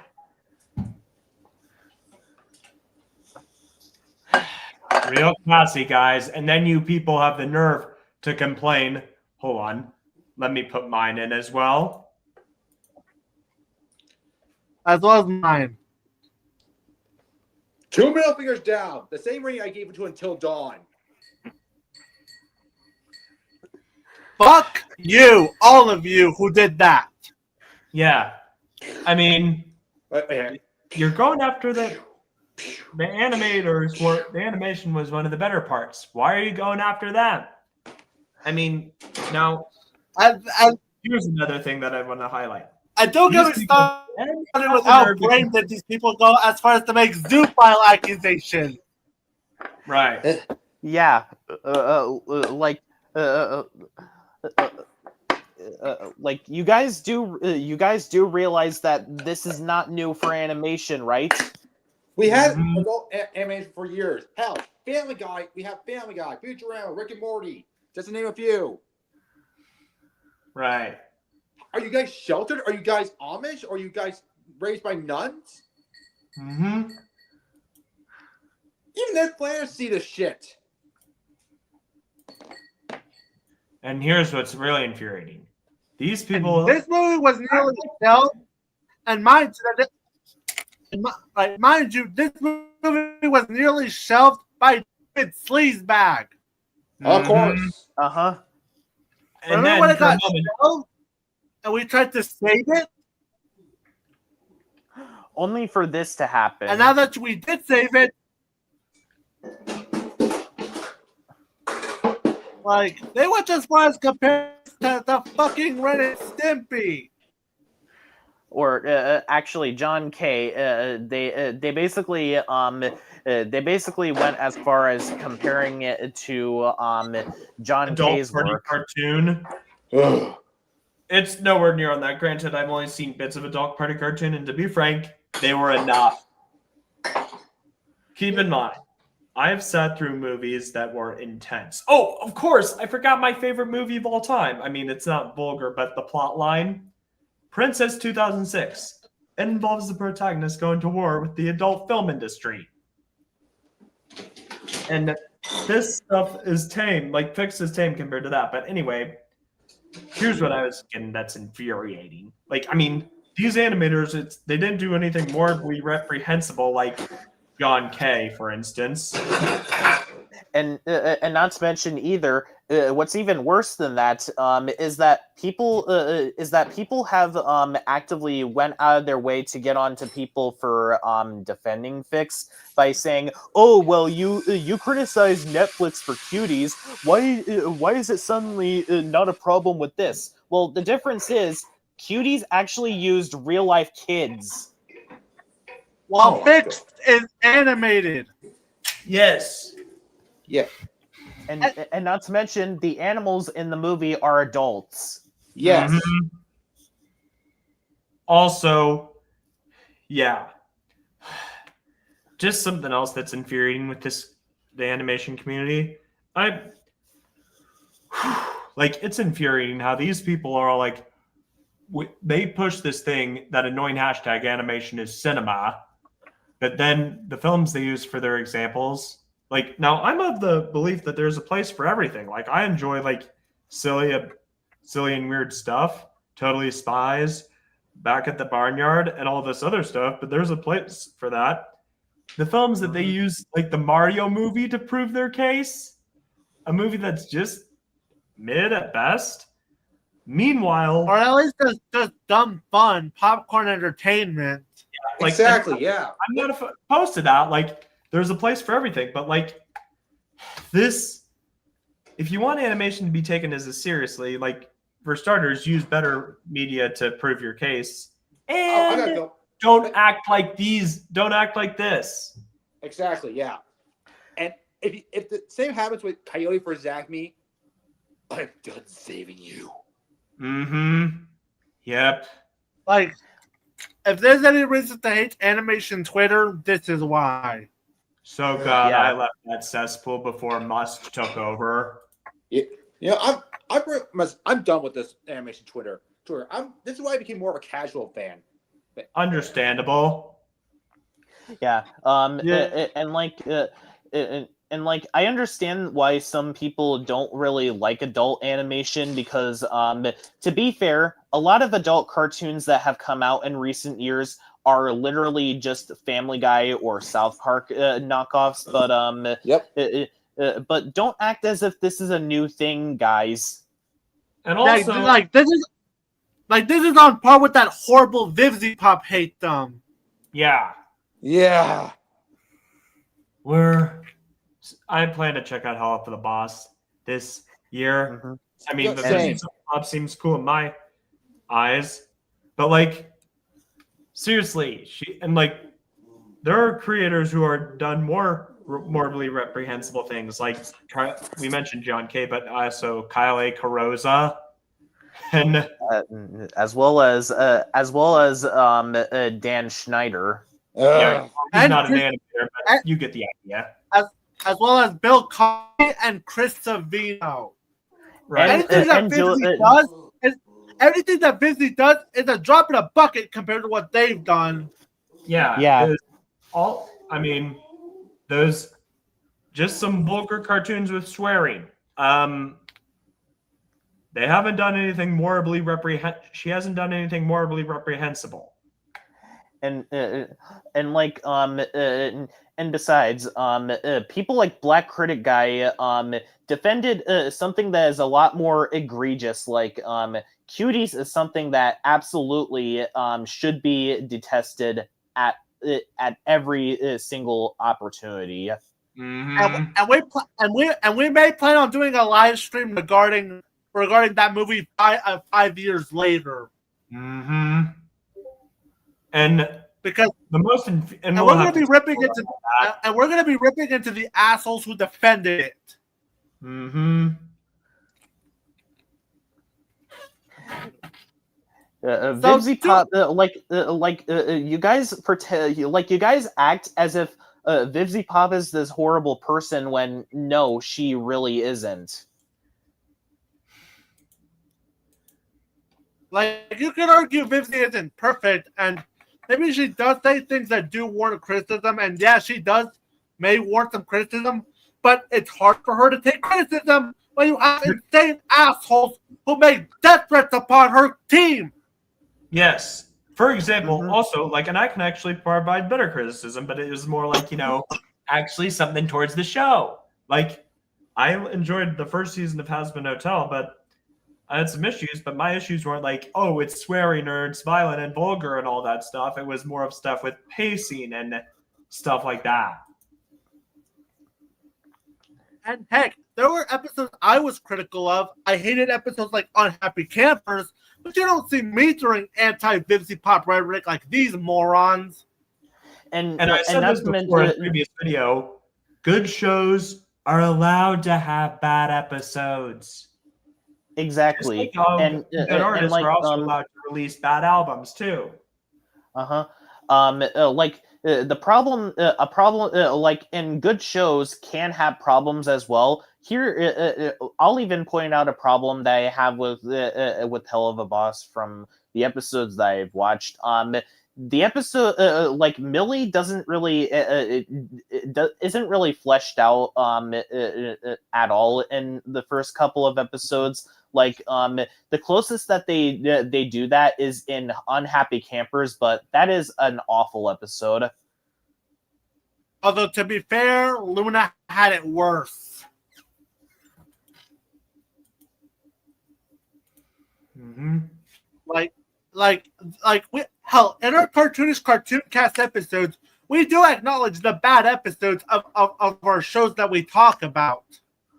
Real classy, guys. And then you people have the nerve to complain. Hold on. Let me put mine in as well. As well as mine. 2 middle fingers down. The same rating I gave it to Until Dawn. Fuck you, all of you who did that. Yeah. I mean, Wait. you're going after the animators. The animation was one of the better parts. Why are you going after that? I mean, now, here's another thing that I want to highlight. I don't get me started with how brain that these people go as far as to make Zoofile accusations. Right. Yeah. Like you guys do realize that this is not new for animation, right? We had adult animation for years. Hell, Family Guy. We have Family Guy, Futurama, Rick and Morty. Just to name a few. Right. Are you guys sheltered? Are you guys Amish? Are you guys raised by nuns? Mm-hmm. Even their planners see this shit. And here's what's really infuriating. These people... And this movie was nearly shelved, and mind you, this movie was nearly shelved by David Sleazebag. Of course. Uh-huh. And remember when it got shelved and we tried to save it? Only for this to happen. And now that we did save it, like, they went as far as compared to the fucking Ren and Stimpy. Or actually, John K. They basically went as far as comparing it to John Adult K's Party work. Cartoon. It's nowhere near on that. Granted, I've only seen bits of Adult Party Cartoon, and to be frank, they were enough. Keep in mind, I have sat through movies that were intense. Oh, of course, I forgot my favorite movie of all time. I mean, it's not vulgar, but the plot line. Princess 2006. It involves the protagonist going to war with the adult film industry. And this stuff is tame. Like, Fix is tame compared to that. But anyway, here's what I was getting that's infuriating. Like, I mean, these animators, they didn't do anything morally reprehensible like John K., for instance. And not to mention either, what's even worse than that is that people have actively went out of their way to get onto people for defending Fix by saying, "Oh, well, you criticize Netflix for cuties. Why is it suddenly not a problem with this?" Well, the difference is cuties actually used real life kids. While Fix is animated. Yes. Yeah. And not to mention, the animals in the movie are adults. Yes. Mm-hmm. Also, yeah. Just something else that's infuriating with the animation community. It's infuriating how these people are all like, they push this thing, that annoying hashtag animation is cinema, but then the films they use for their examples, like, now I'm of the belief that there's a place for everything. Like, I enjoy like silly and weird stuff, Totally Spies, Back at the Barnyard, and all this other stuff, but there's a place for that. The films that they use, like the Mario movie, to prove their case, a movie that's just mid at best. Meanwhile, or at least just dumb fun, popcorn entertainment. Exactly, yeah. I'm not opposed to that. Like, there's a place for everything. But like this, if you want animation to be taken as seriously, like for starters, use better media to prove your case, and don't act like these. Don't act like this. Exactly. Yeah. And if the same happens with Coyote for Zacme, I'm done saving you. Mm-hmm. Yep. Like, if there's any reason to hate animation Twitter, this is why. So glad I left that cesspool before Musk took over. Yeah, you know, I'm done with this animation Twitter. This is why I became more of a casual fan. Understandable. Yeah. And like I understand why some people don't really like adult animation because to be fair, a lot of adult cartoons that have come out in recent years are literally just Family Guy or South Park knockoffs, but but don't act as if this is a new thing, guys. And also this is on par with that horrible Vivzy Pop hate Yeah. I plan to check out Hall for the Boss this year. Mm-hmm. I mean, the Vivzy Pop seems cool in my eyes, but like seriously, there are creators who are done more morally reprehensible things. Like we mentioned John K, but also Kyle A. Carosa, and as well as Dan Schneider. Yeah, he's not an animator, but you get the idea. As well as Bill Cosby and Chris Savino. Right. Anything that Vivzy does is a drop in a bucket compared to what they've done. Yeah. Those just some vulgar cartoons with swearing. They haven't done anything morally She hasn't done anything morally reprehensible. And besides, people like Black Critic Guy defended something that is a lot more egregious. Like cuties is something that absolutely should be detested at every single opportunity. Mm-hmm. And we may plan on doing a live stream regarding that movie 5 years later. Mm-hmm. And because the most and we're going to be ripping into the assholes who defended it. Mm-hmm. Vivzy Pop, you guys you guys act as if Vivzy Pop is this horrible person when no, she really isn't. Like, you could argue Vivzy isn't perfect, and maybe she does say things that do warrant criticism, and yeah, she may warrant some criticism, but it's hard for her to take criticism when you have insane assholes who make death threats upon her team. Yes. For example, also, and I can actually provide better criticism, but it was more like, actually something towards the show. Like, I enjoyed the first season of Hazbin Hotel, but I had some issues, but my issues weren't like, oh, it's swearing or it's violent and vulgar and all that stuff. It was more of stuff with pacing and stuff like that. And heck, there were episodes I was critical of. I hated episodes like Unhappy Campers, but you don't see me throwing anti-Vivzy Pop rhetoric like these morons. And I said this before in the previous video, good shows are allowed to have bad episodes. Exactly. And good artists are also allowed to release bad albums too. The problem, like in good shows can have problems as well. Here, I'll even point out a problem that I have with Hell of a Boss from the episodes that I've watched. The episode, Millie doesn't really isn't really fleshed out at all in the first couple of episodes. The closest that they do that is in Unhappy Campers, but that is an awful episode. Although, to be fair, Luna had it worse. Mm-hmm. In our TAWcast episodes, we do acknowledge the bad episodes of our shows that we talk about.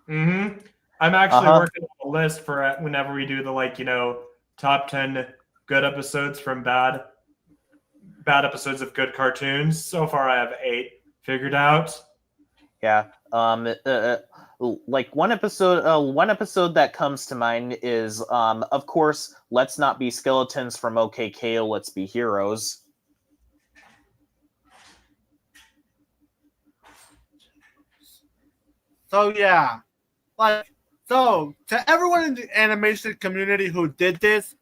I'm actually working on a list for whenever we do the top 10 good episodes from bad episodes of good cartoons. So far, I have 8 figured out. Yeah. Like one episode that comes to mind is, of course, Let's Not Be Skeletons from OK Kale, Let's Be Heroes. So yeah, to everyone in the animation community who did this,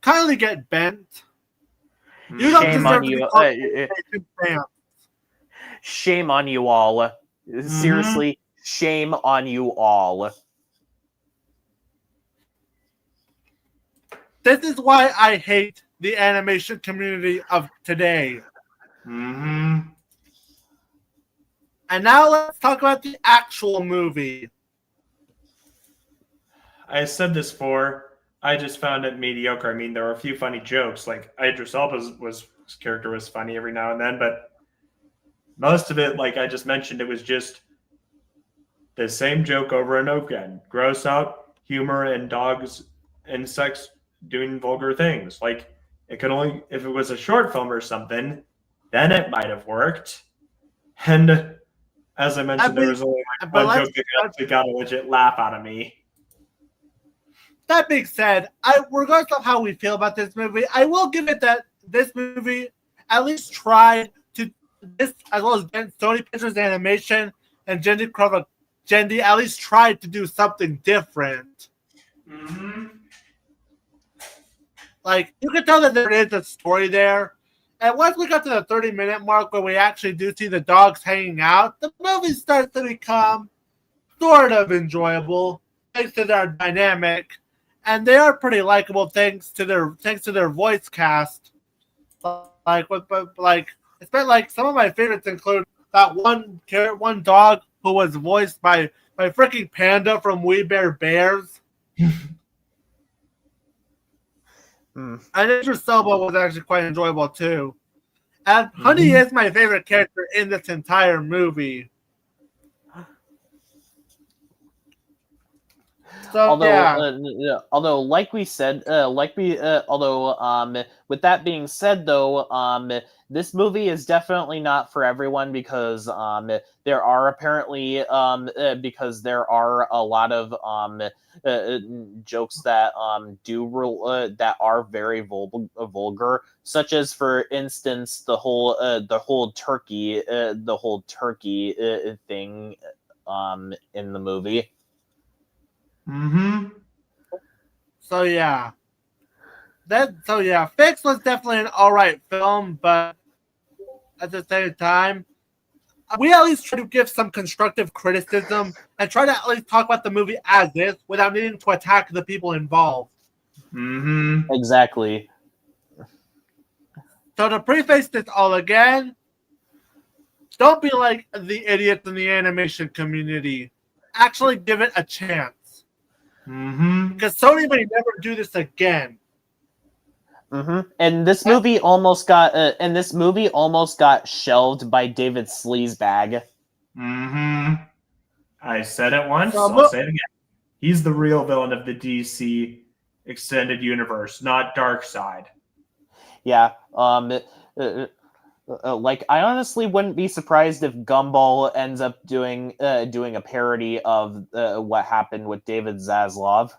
kindly get bent. You don't deserve to be called animation fans. Shame on you all. Seriously, shame on you all. This is why I hate the animation community of today. Mm-hmm. And now let's talk about the actual movie. I said this before. I just found it mediocre. I mean, there were a few funny jokes. Like Idris Elba's character was funny every now and then, but most of it, like I just mentioned, it was just the same joke over and over again. Gross out humor and dogs, insects doing vulgar things. Like it could only, if it was a short film or something, then it might have worked. And as I mentioned, there was only one joke that got a legit laugh out of me. That being said, regardless of how we feel about this movie, I will give it that this movie at least tried to, this as well as Sony Pictures Animation and Jendi at least tried to do something different. Mm-hmm. Like, you can tell that there is a story there. And once we got to the 30-minute mark where we actually do see the dogs hanging out, the movie starts to become sort of enjoyable thanks to their dynamic. And they are pretty likable thanks to their voice cast. Like some of my favorites include that one dog who was voiced by freaking Panda from We Bare Bears. And Idris Elba was actually quite enjoyable too. And Honey is my favorite character in this entire movie. So, although, like we said, with that being said, though, this movie is definitely not for everyone because there are apparently there are a lot of jokes that that are very vulgar, such as, for instance, the whole turkey thing in the movie. So yeah, Fix was definitely an alright film, but at the same time, we at least try to give some constructive criticism and try to at least talk about the movie as is without needing to attack the people involved. Exactly. So to preface this all again, don't be like the idiots in the animation community. Actually give it a chance. Because Sony may never do this again. And this movie almost got shelved by David Sleazebag. I said it once, I'll say it again. He's the real villain of the DC extended universe, not Darkseid. Yeah. Like, I honestly wouldn't be surprised if Gumball ends up doing a parody of what happened with David Zaslav.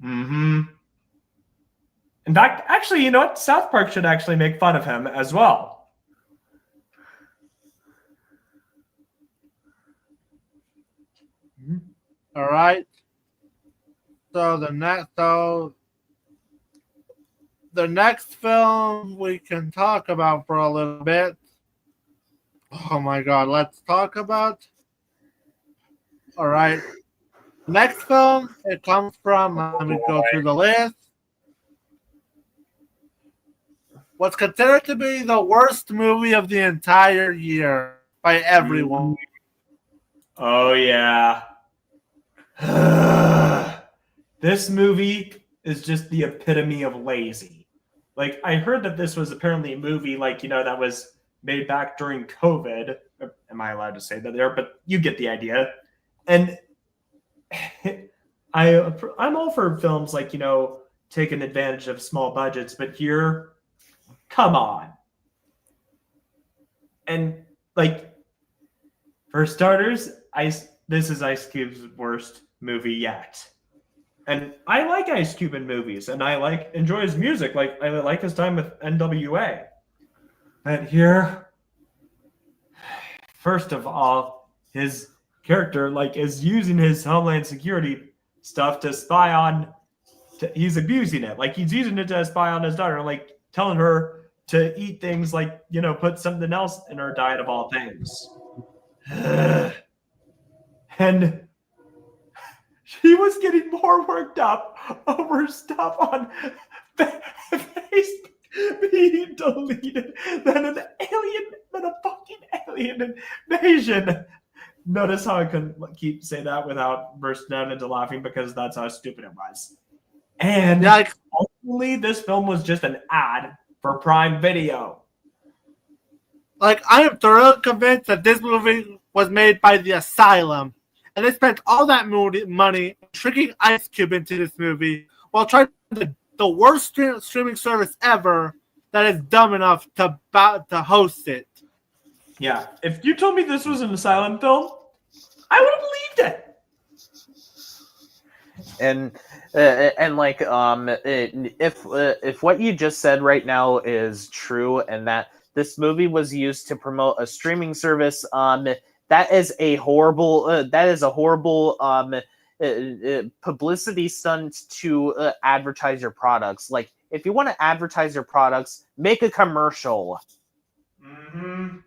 In fact, actually, you know what? South Park should actually make fun of him as well. All right. So the next film we can talk about for a little bit. Oh my God, let's talk about. All right. Next film, it comes from, let me go through the list. What's considered to be the worst movie of the entire year by everyone. Oh, yeah. This movie is just the epitome of lazy. Like, I heard that this was apparently a movie, like, you know, that was made back during COVID. Am I allowed to say that there? But you get the idea. And I'm all for films like, taking advantage of small budgets, but here, come on. And like, for starters, this is Ice Cube's worst movie yet. And I like Ice Cube in movies, and I enjoy his music. Like, I like his time with NWA. But here, first of all, his character is using his Homeland Security stuff to spy on. He's abusing it. Like, he's using it to spy on his daughter, like telling her to eat things like, put something else in her diet of all things. And she was getting more worked up over stuff on Facebook being deleted than a fucking alien invasion. Notice how I couldn't say that without bursting out into laughing, because that's how stupid it was. And ultimately, this film was just an ad for Prime Video. Like, I am thoroughly convinced that this movie was made by the Asylum, and they spent all that money tricking Ice Cube into this movie while trying the worst streaming service ever that is dumb enough to host it. Yeah, if you told me this was an Asylum film, I would have believed it. And if what you just said right now is true, and that this movie was used to promote a streaming service, that is a horrible publicity stunt to advertise your products. Like, if you want to advertise your products, make a commercial. Mm-hmm.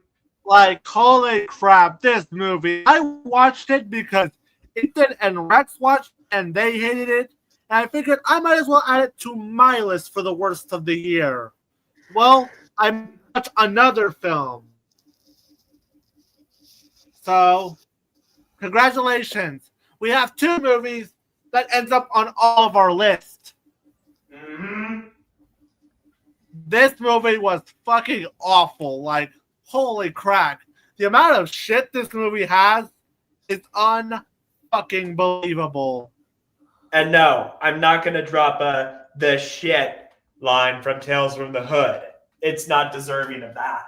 Like, holy crap, this movie. I watched it because Ethan and Rex watched and they hated it. And I figured I might as well add it to my list for the worst of the year. Well, I watched another film. So, congratulations. We have 2 movies that ends up on all of our list. Mm-hmm. This movie was fucking awful. Like, holy crap. The amount of shit this movie has is unfucking believable. And no, I'm not going to drop the shit line from Tales from the Hood. It's not deserving of that.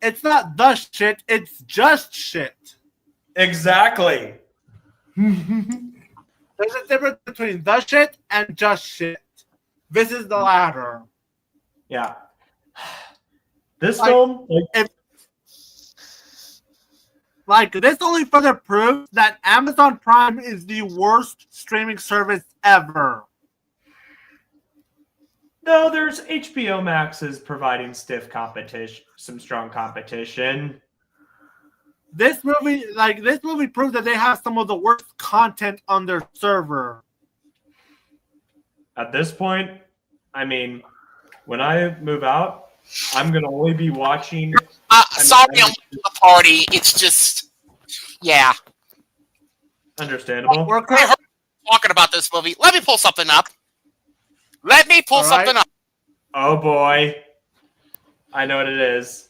It's not the shit, it's just shit. Exactly. There's a difference between the shit and just shit. This is the latter. Yeah. This film, this only further proves that Amazon Prime is the worst streaming service ever. No, there's HBO Max is providing some strong competition. This movie proves that they have some of the worst content on their server. At this point, I mean, when I move out, I'm gonna only be watching. Sorry, I'm late to the party. It's just, yeah. Understandable. I heard talking about this movie. Let me pull something up. Oh boy, I know what it is.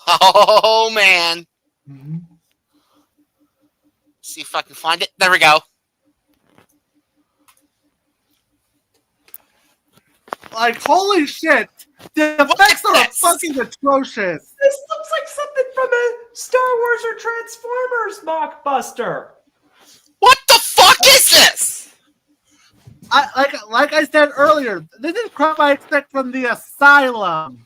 Oh man. Mm-hmm. See if I can find it. There we go. Like, holy shit! The effects are fucking atrocious. This looks like something from a Star Wars or Transformers mockbuster. What the fuck is this? Like I said earlier, this is crap I expect from the Asylum.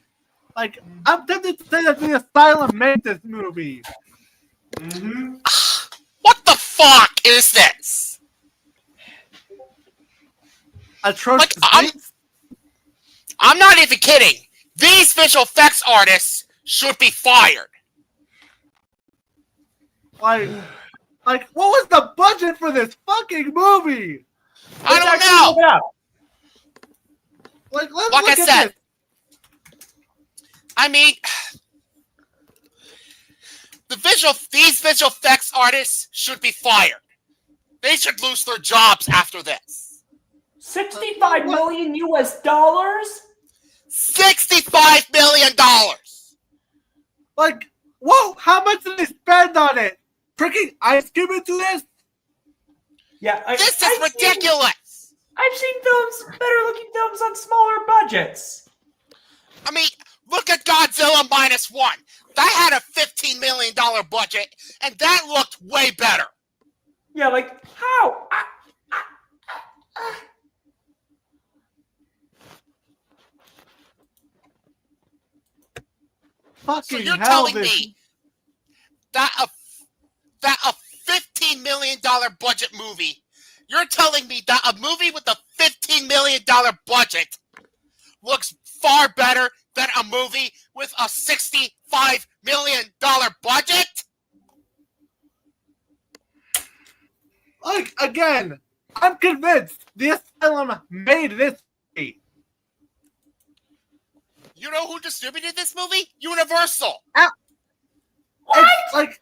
Like, I'm tempted to say that the Asylum made this movie. Mm-hmm. What the fuck is this? Atrocious. I'm not even kidding. These visual effects artists should be fired. Like, what was the budget for this fucking movie? I don't know. Like, let's like look I at said, this. I mean, these visual effects artists should be fired. They should lose their jobs after this. $65 million US? $65 million. Like, whoa, how much did they spend on it? Freaking Ice Cube into this? Yeah, This is ridiculous. I've seen better looking films on smaller budgets. I mean, look at Godzilla -1. That had a $15 million budget, and that looked way better. Yeah, like, how? Fucking So you're hell, telling me that a $15 million budget movie, you're telling me that a movie with a $15 million budget looks far better than a movie with a $65 million budget? Like, again, I'm convinced the Asylum made this movie. You know who distributed this movie? Universal. What? It's like,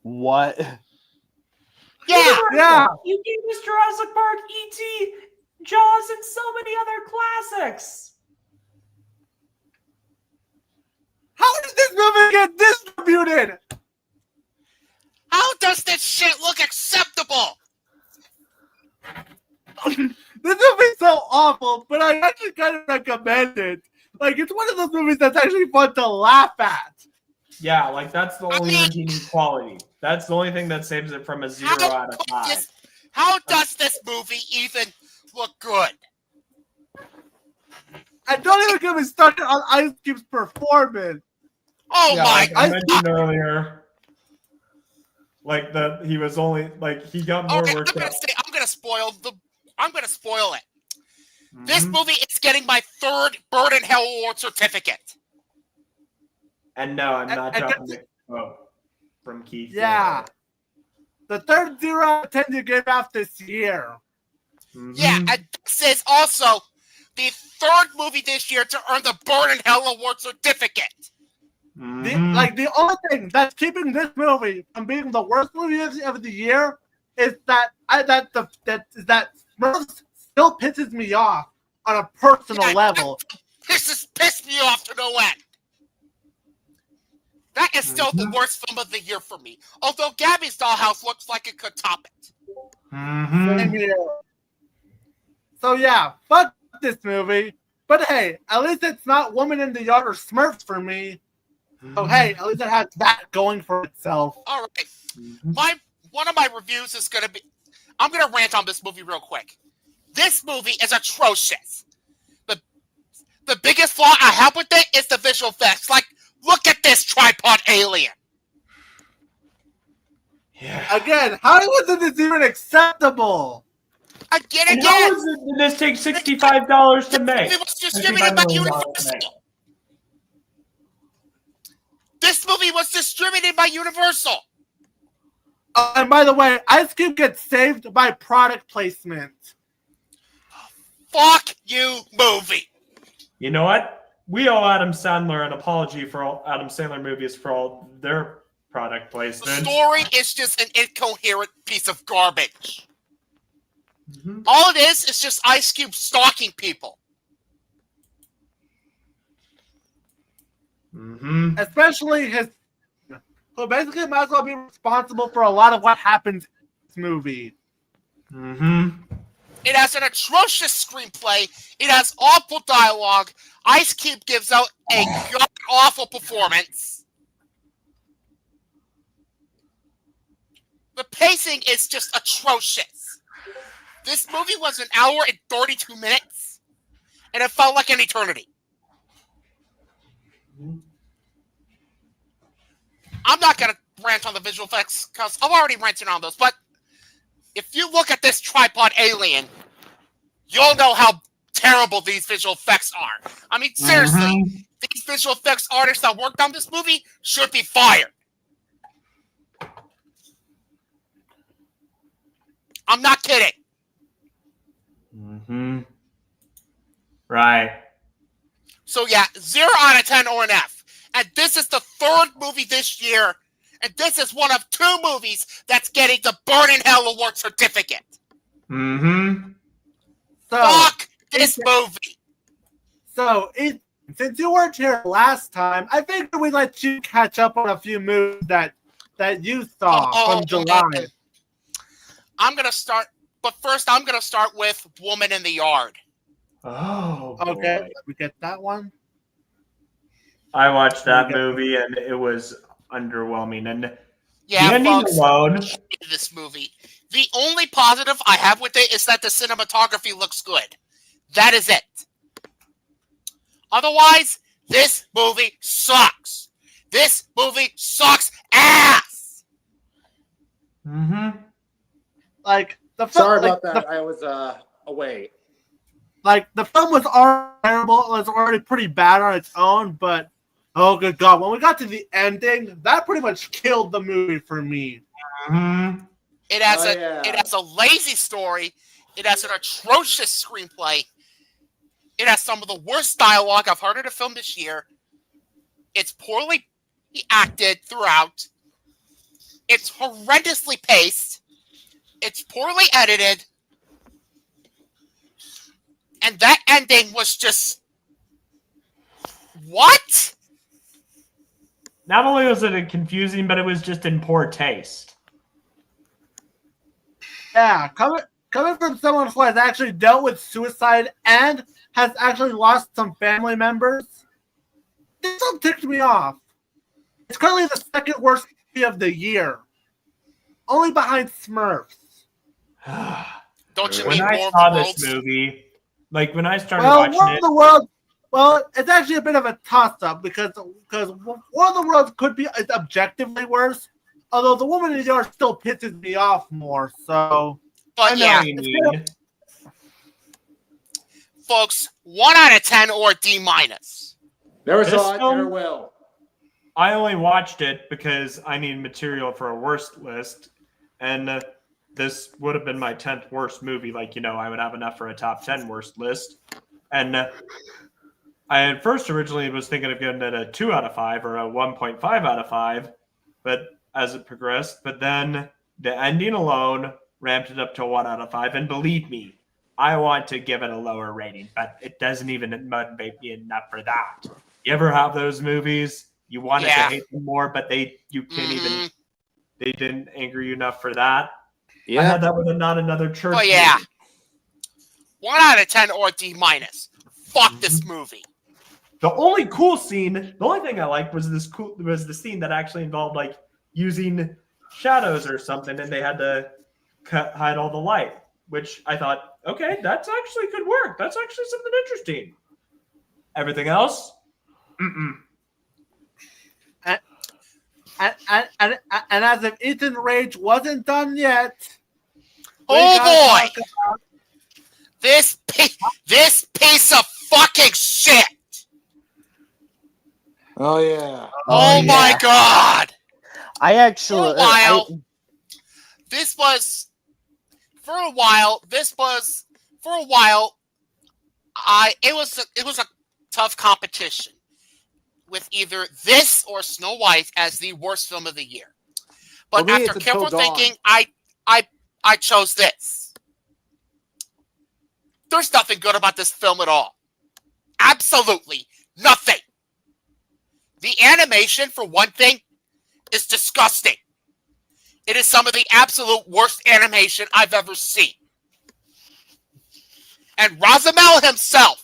What? Yeah. yeah. You gave us Jurassic Park, E.T., Jaws, and so many other classics. How did this movie get distributed? How does this shit look acceptable? This movie's so awful, but I actually kind of recommend it. Like, it's one of those movies that's actually fun to laugh at. Yeah, like that's the only redeeming quality. That's the only thing that saves it from a 0 out of 5. How does this movie even look good? And don't even get me started on Ice Cube's performance. Oh Yeah, my like I god! mentioned earlier, like he was only like he got more Okay, worked up. I'm gonna spoil it. This movie is getting my 3rd Bird in Hell Award certificate. And no, I'm not and dropping the quote from Keith. Yeah. The 3rd 0 out of 10 you gave out this year. Yeah, and this is also the 3rd movie this year to earn the Bird in Hell Award certificate. The only thing that's keeping this movie from being the worst movie of the year is that Smurfs still pisses me off on a personal level. This has pissed me off to no end. That is still the worst film of the year for me. Although Gabby's Dollhouse looks like it could top it. Same here. So yeah, fuck this movie. But hey, at least it's not Woman in the Yard or Smurfs for me. So hey, at least it has that going for itself. All right. One of my reviews is going to be... I'm going to rant on this movie real quick. This movie is atrocious. The biggest flaw I have with it is the visual effects. Like, look at this tripod alien. Yeah. Again, how was this even acceptable? How did this take $65 to make? It was distributed by Universal. This movie was distributed by Universal. And by the way, Ice Cube gets saved by product placement. Fuck you, movie. You know what? We owe Adam Sandler an apology for all Adam Sandler movies for all their product placement. The story is just an incoherent piece of garbage. All it is just Ice Cube stalking people. Especially his... So basically, might as well be responsible for a lot of what happens in this movie. It has an atrocious screenplay. It has awful dialogue. Ice Cube gives out a god-awful performance. The pacing is just atrocious. This movie was 1 hour and 32 minutes, and it felt like an eternity. I'm not going to rant on the visual effects, because I've already ranted on those, but if you look at this tripod alien, you'll know how terrible these visual effects are. I mean, seriously, these visual effects artists that worked on this movie should be fired. I'm not kidding. Right. So yeah, 0 out of 10 or an F. And this is the 3rd movie this year, and this is one of 2 movies that's getting the Burn in Hell Award certificate. So, Fuck this movie. So, since you weren't here last time, I figured we'd let you catch up on a few movies that you saw from July. Man. I'm gonna start, but first I'm gonna start with Woman in the Yard. Oh, okay, boy. we get that one. I watched that movie and it was underwhelming. And yeah, the ending folks, alone. this movie. The only positive I have with it is that the cinematography looks good. That is it. Otherwise, this movie sucks. This movie sucks ass. Mm-hmm. Like the Sorry about that. I was away. Like the film was already terrible. It was already pretty bad on its own, but oh good God, when we got to the ending, that pretty much killed the movie for me. Mm-hmm. It has a lazy story. It has an atrocious screenplay. It has some of the worst dialogue I've heard in a film this year. It's poorly acted throughout. It's horrendously paced. It's poorly edited. And that ending was just... What? Not only was it confusing, but it was just in poor taste. Yeah, coming from someone who has actually dealt with suicide and has actually lost some family members, this all ticked me off. It's currently the second worst movie of the year, only behind Smurfs. Don't you When mean I War of saw the this Worlds? movie, like when I started Well, watching War of it, the Worlds. Well, it's actually a bit of a toss-up because War of the Worlds could be objectively worse, although the Woman in the Yard still pisses me off more. So, But yeah, what you mean. folks, 1 out of 10 or D-. Never This saw it, film- never will. I only watched it because I need material for a worst list, and this would have been my 10th worst movie. Like, I would have enough for a top 10 worst list. And I at first originally was thinking of giving it a 2 out of 5 or a 1.5 out of 5, but as it progressed, but then the ending alone ramped it up to 1 out of 5. And believe me, I want to give it a lower rating, but it doesn't even motivate me enough for that. You ever have those movies? You wanted to hate them more, but they didn't anger you enough for that. Yeah. I had that with Not Another Church. Oh yeah, movie. 1 out of 10 or D-. Fuck this movie. The only cool scene, the only thing I liked was the scene that actually involved like using shadows or something, and they had to hide all the light, which I thought, okay, that's actually could work. That's actually something interesting. Everything else, And as if Ethan Rage wasn't done yet. Oh boy! This piece of fucking shit! Oh yeah. Oh my God! I actually For a while, it was a tough competition with either this or Snow White as the worst film of the year. But For me, after it's Until careful Dawn. thinking, I chose this. There's nothing good about this film at all. Absolutely nothing. The animation, for one thing, is disgusting. It is some of the absolute worst animation I've ever seen. And Razamel himself.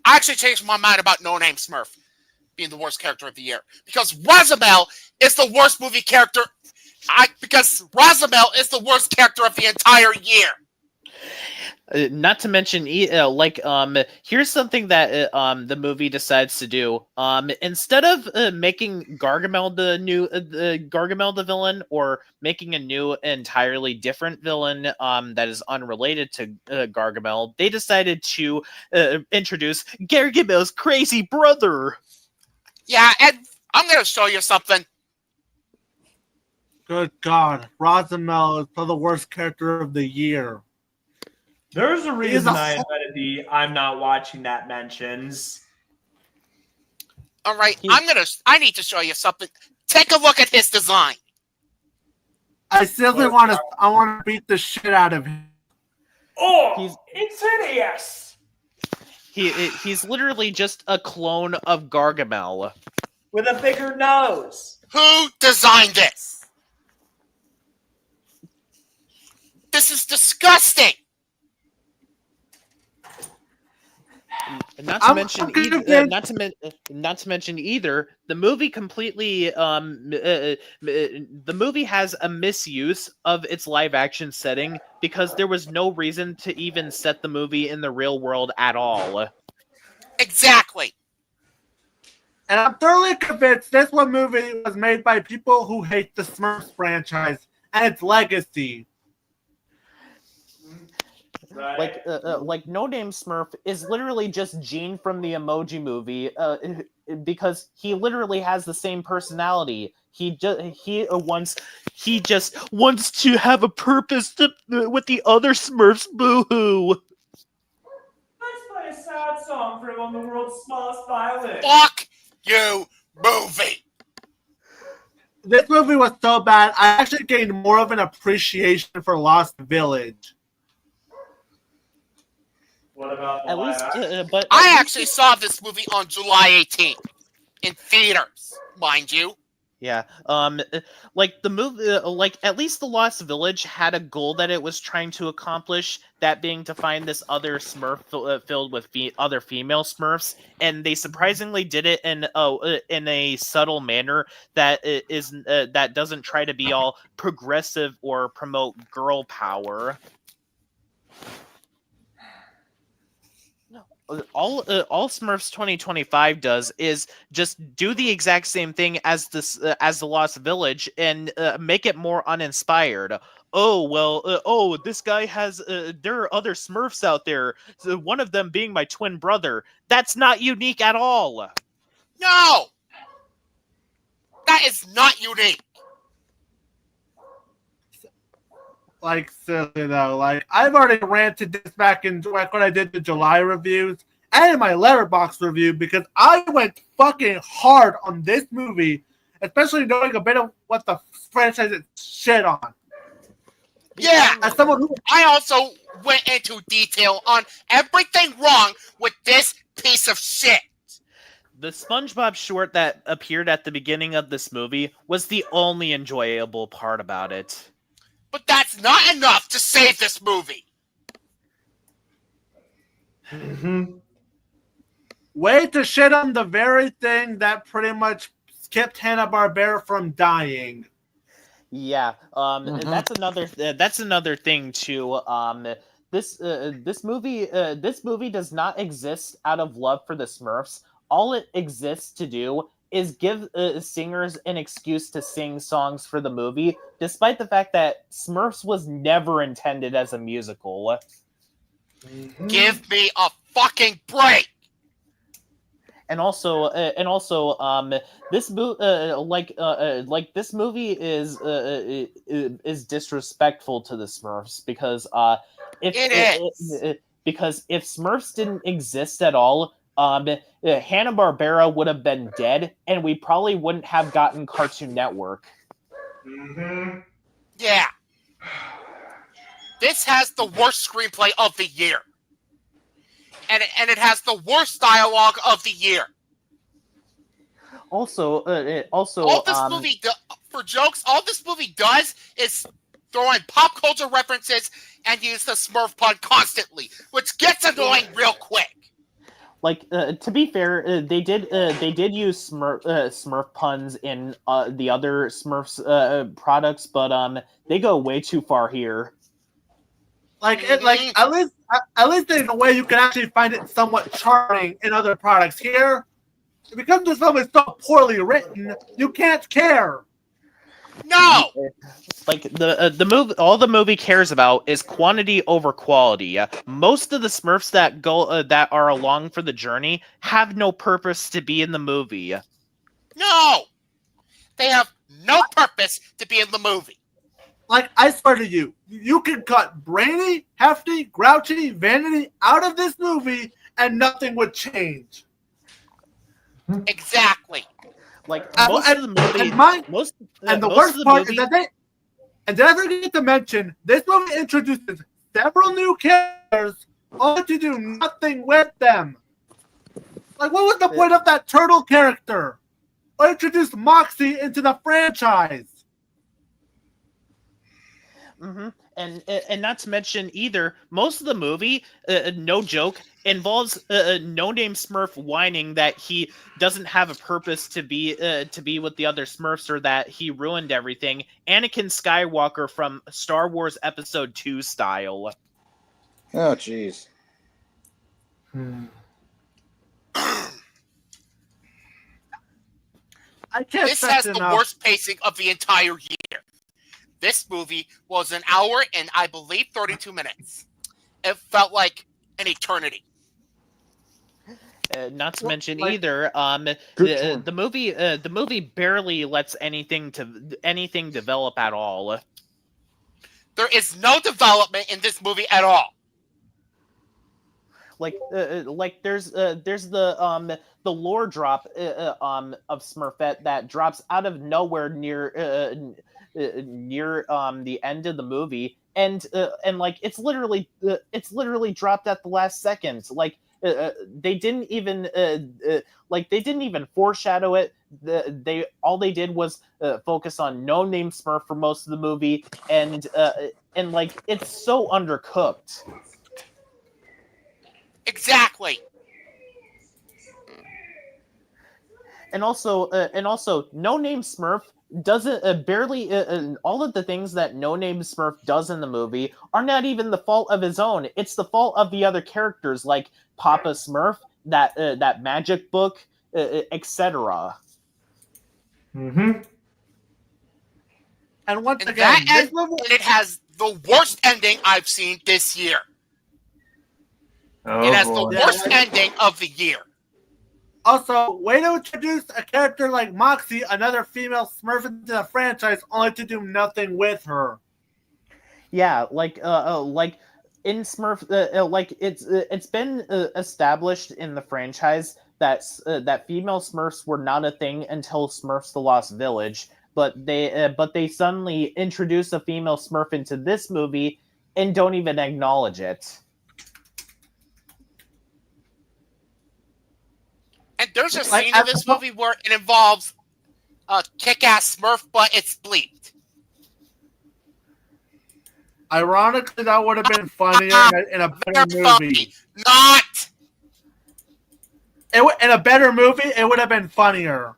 I actually changed my mind about No Name Smurf being the worst character of the year. Because Razamel is the worst movie character. Because Razamel is the worst character of the entire year. Not to mention, here's something that the movie decides to do. Instead of making Gargamel the villain, or making a new, entirely different villain that is unrelated to Gargamel, they decided to introduce Gargamel's crazy brother. Yeah, and I'm going to show you something. Good God, Razamel is the worst character of the year. There's a reason I invented the "I'm not watching that" mentions. All right, I need to show you something. Take a look at his design. I seriously want to beat the shit out of him. Oh, it's hideous. He's literally just a clone of Gargamel. With a bigger nose. Who designed this? This is disgusting. Not to mention either. Not to mention either. The movie completely. The movie has a misuse of its live action setting because there was no reason to even set the movie in the real world at all. Exactly. And I'm thoroughly convinced this one movie was made by people who hate the Smurfs franchise and its legacy. Right. Like No Name Smurf is literally just Gene from the Emoji Movie, because he literally has the same personality. He just wants to have a purpose with the other Smurfs. Boo-hoo. Let's play a sad song for him on the world's smallest violin. Fuck you, movie. This movie was so bad, I actually gained more of an appreciation for Lost Village. What about the At live least, action? but I actually saw this movie on July 18th in theaters, mind you. yeah, like the movie, like at least the Lost Village had a goal that it was trying to accomplish, that being to find this other Smurf filled with other female Smurfs, and they surprisingly did it in a subtle manner that that doesn't try to be all progressive or promote girl power. All Smurfs 2025 does is just do the exact same thing as the Lost Village and make it more uninspired. Oh well, this guy has there are other Smurfs out there. So one of them being my twin brother. That's not unique at all. No, that is not unique. Like, silly though. Like, I've already ranted this back in like when I did the July reviews and in my Letterboxd review because I went fucking hard on this movie, especially knowing a bit of what the franchise is shit on. Yeah, As someone who I also went into detail on everything wrong with this piece of shit. The SpongeBob short that appeared at the beginning of this movie was the only enjoyable part about it. But that's not enough to save this movie. way to shit on the very thing that pretty much kept Hanna-Barbera from dying. Yeah, that's another thing too. This movie does not exist out of love for the Smurfs. All it exists to do is give singers an excuse to sing songs for the movie, despite the fact that Smurfs was never intended as a musical. Give me a fucking break. And also, this movie is disrespectful to the Smurfs because if Smurfs didn't exist at all, Hanna-Barbera would have been dead, and we probably wouldn't have gotten Cartoon Network. Mm-hmm. Yeah. This has the worst screenplay of the year. And it has the worst dialogue of the year. Also, all this movie for jokes, all this movie does is throw in pop culture references and use the Smurf pun constantly, which gets annoying real quick. Like, to be fair, they did use Smurf puns in the other Smurfs products, but they go way too far here. At least in a way you can actually find it somewhat charming in other products. Here, because this film is so poorly written, you can't care. No. Like the movie, all the movie cares about is quantity over quality. Most of the Smurfs that go that are along for the journey have no purpose to be in the movie. No, they have no purpose to be in the movie. Like, I swear to you, you can cut Brainy, Hefty, Grouchy, Vanity out of this movie, and nothing would change. Exactly. Like most of the movie, the worst part is that they. And did I forget to mention this movie introduces several new characters, only to do nothing with them. Like, what was the point of that turtle character? Or introduce Moxie into the franchise? Mm-hmm. And not to mention either, most of the movie, no joke, involves No Name Smurf whining that he doesn't have a purpose to be with the other Smurfs, or that he ruined everything. Anakin Skywalker from Star Wars Episode 2 style. Oh, jeez. I can't This has the enough. worst pacing of the entire year. This movie was an hour and I believe 32 minutes. It felt like an eternity. Not to mention either, the movie barely lets anything develop at all. There is no development in this movie at all. Like there's the lore drop of Smurfette that drops out of nowhere near the end of the movie, and like it's literally dropped at the last second. Like they didn't even foreshadow it. All they did was focus on No Name Smurf for most of the movie, and like it's so undercooked. Exactly. And also, No Name Smurf doesn't barely all of the things that No Name Smurf does in the movie are not even the fault of his own. It's the fault of the other characters, like Papa Smurf, that magic book, etc. Mm-hmm. And once And again, it has the worst ending I've seen this year. Oh, it has boy. the worst ending of the year. Also, way to introduce a character like Moxie, another female Smurf into the franchise, only to do nothing with her. Yeah, like in Smurf, like it's been established in the franchise that female Smurfs were not a thing until Smurfs: The Lost Village, but they suddenly introduce a female Smurf into this movie and don't even acknowledge it. And there's a scene in this movie where it involves a kick-ass Smurf, but it's bleeped. Ironically, that would have been funnier in a better movie. Funny. Not! In a better movie, it would have been funnier.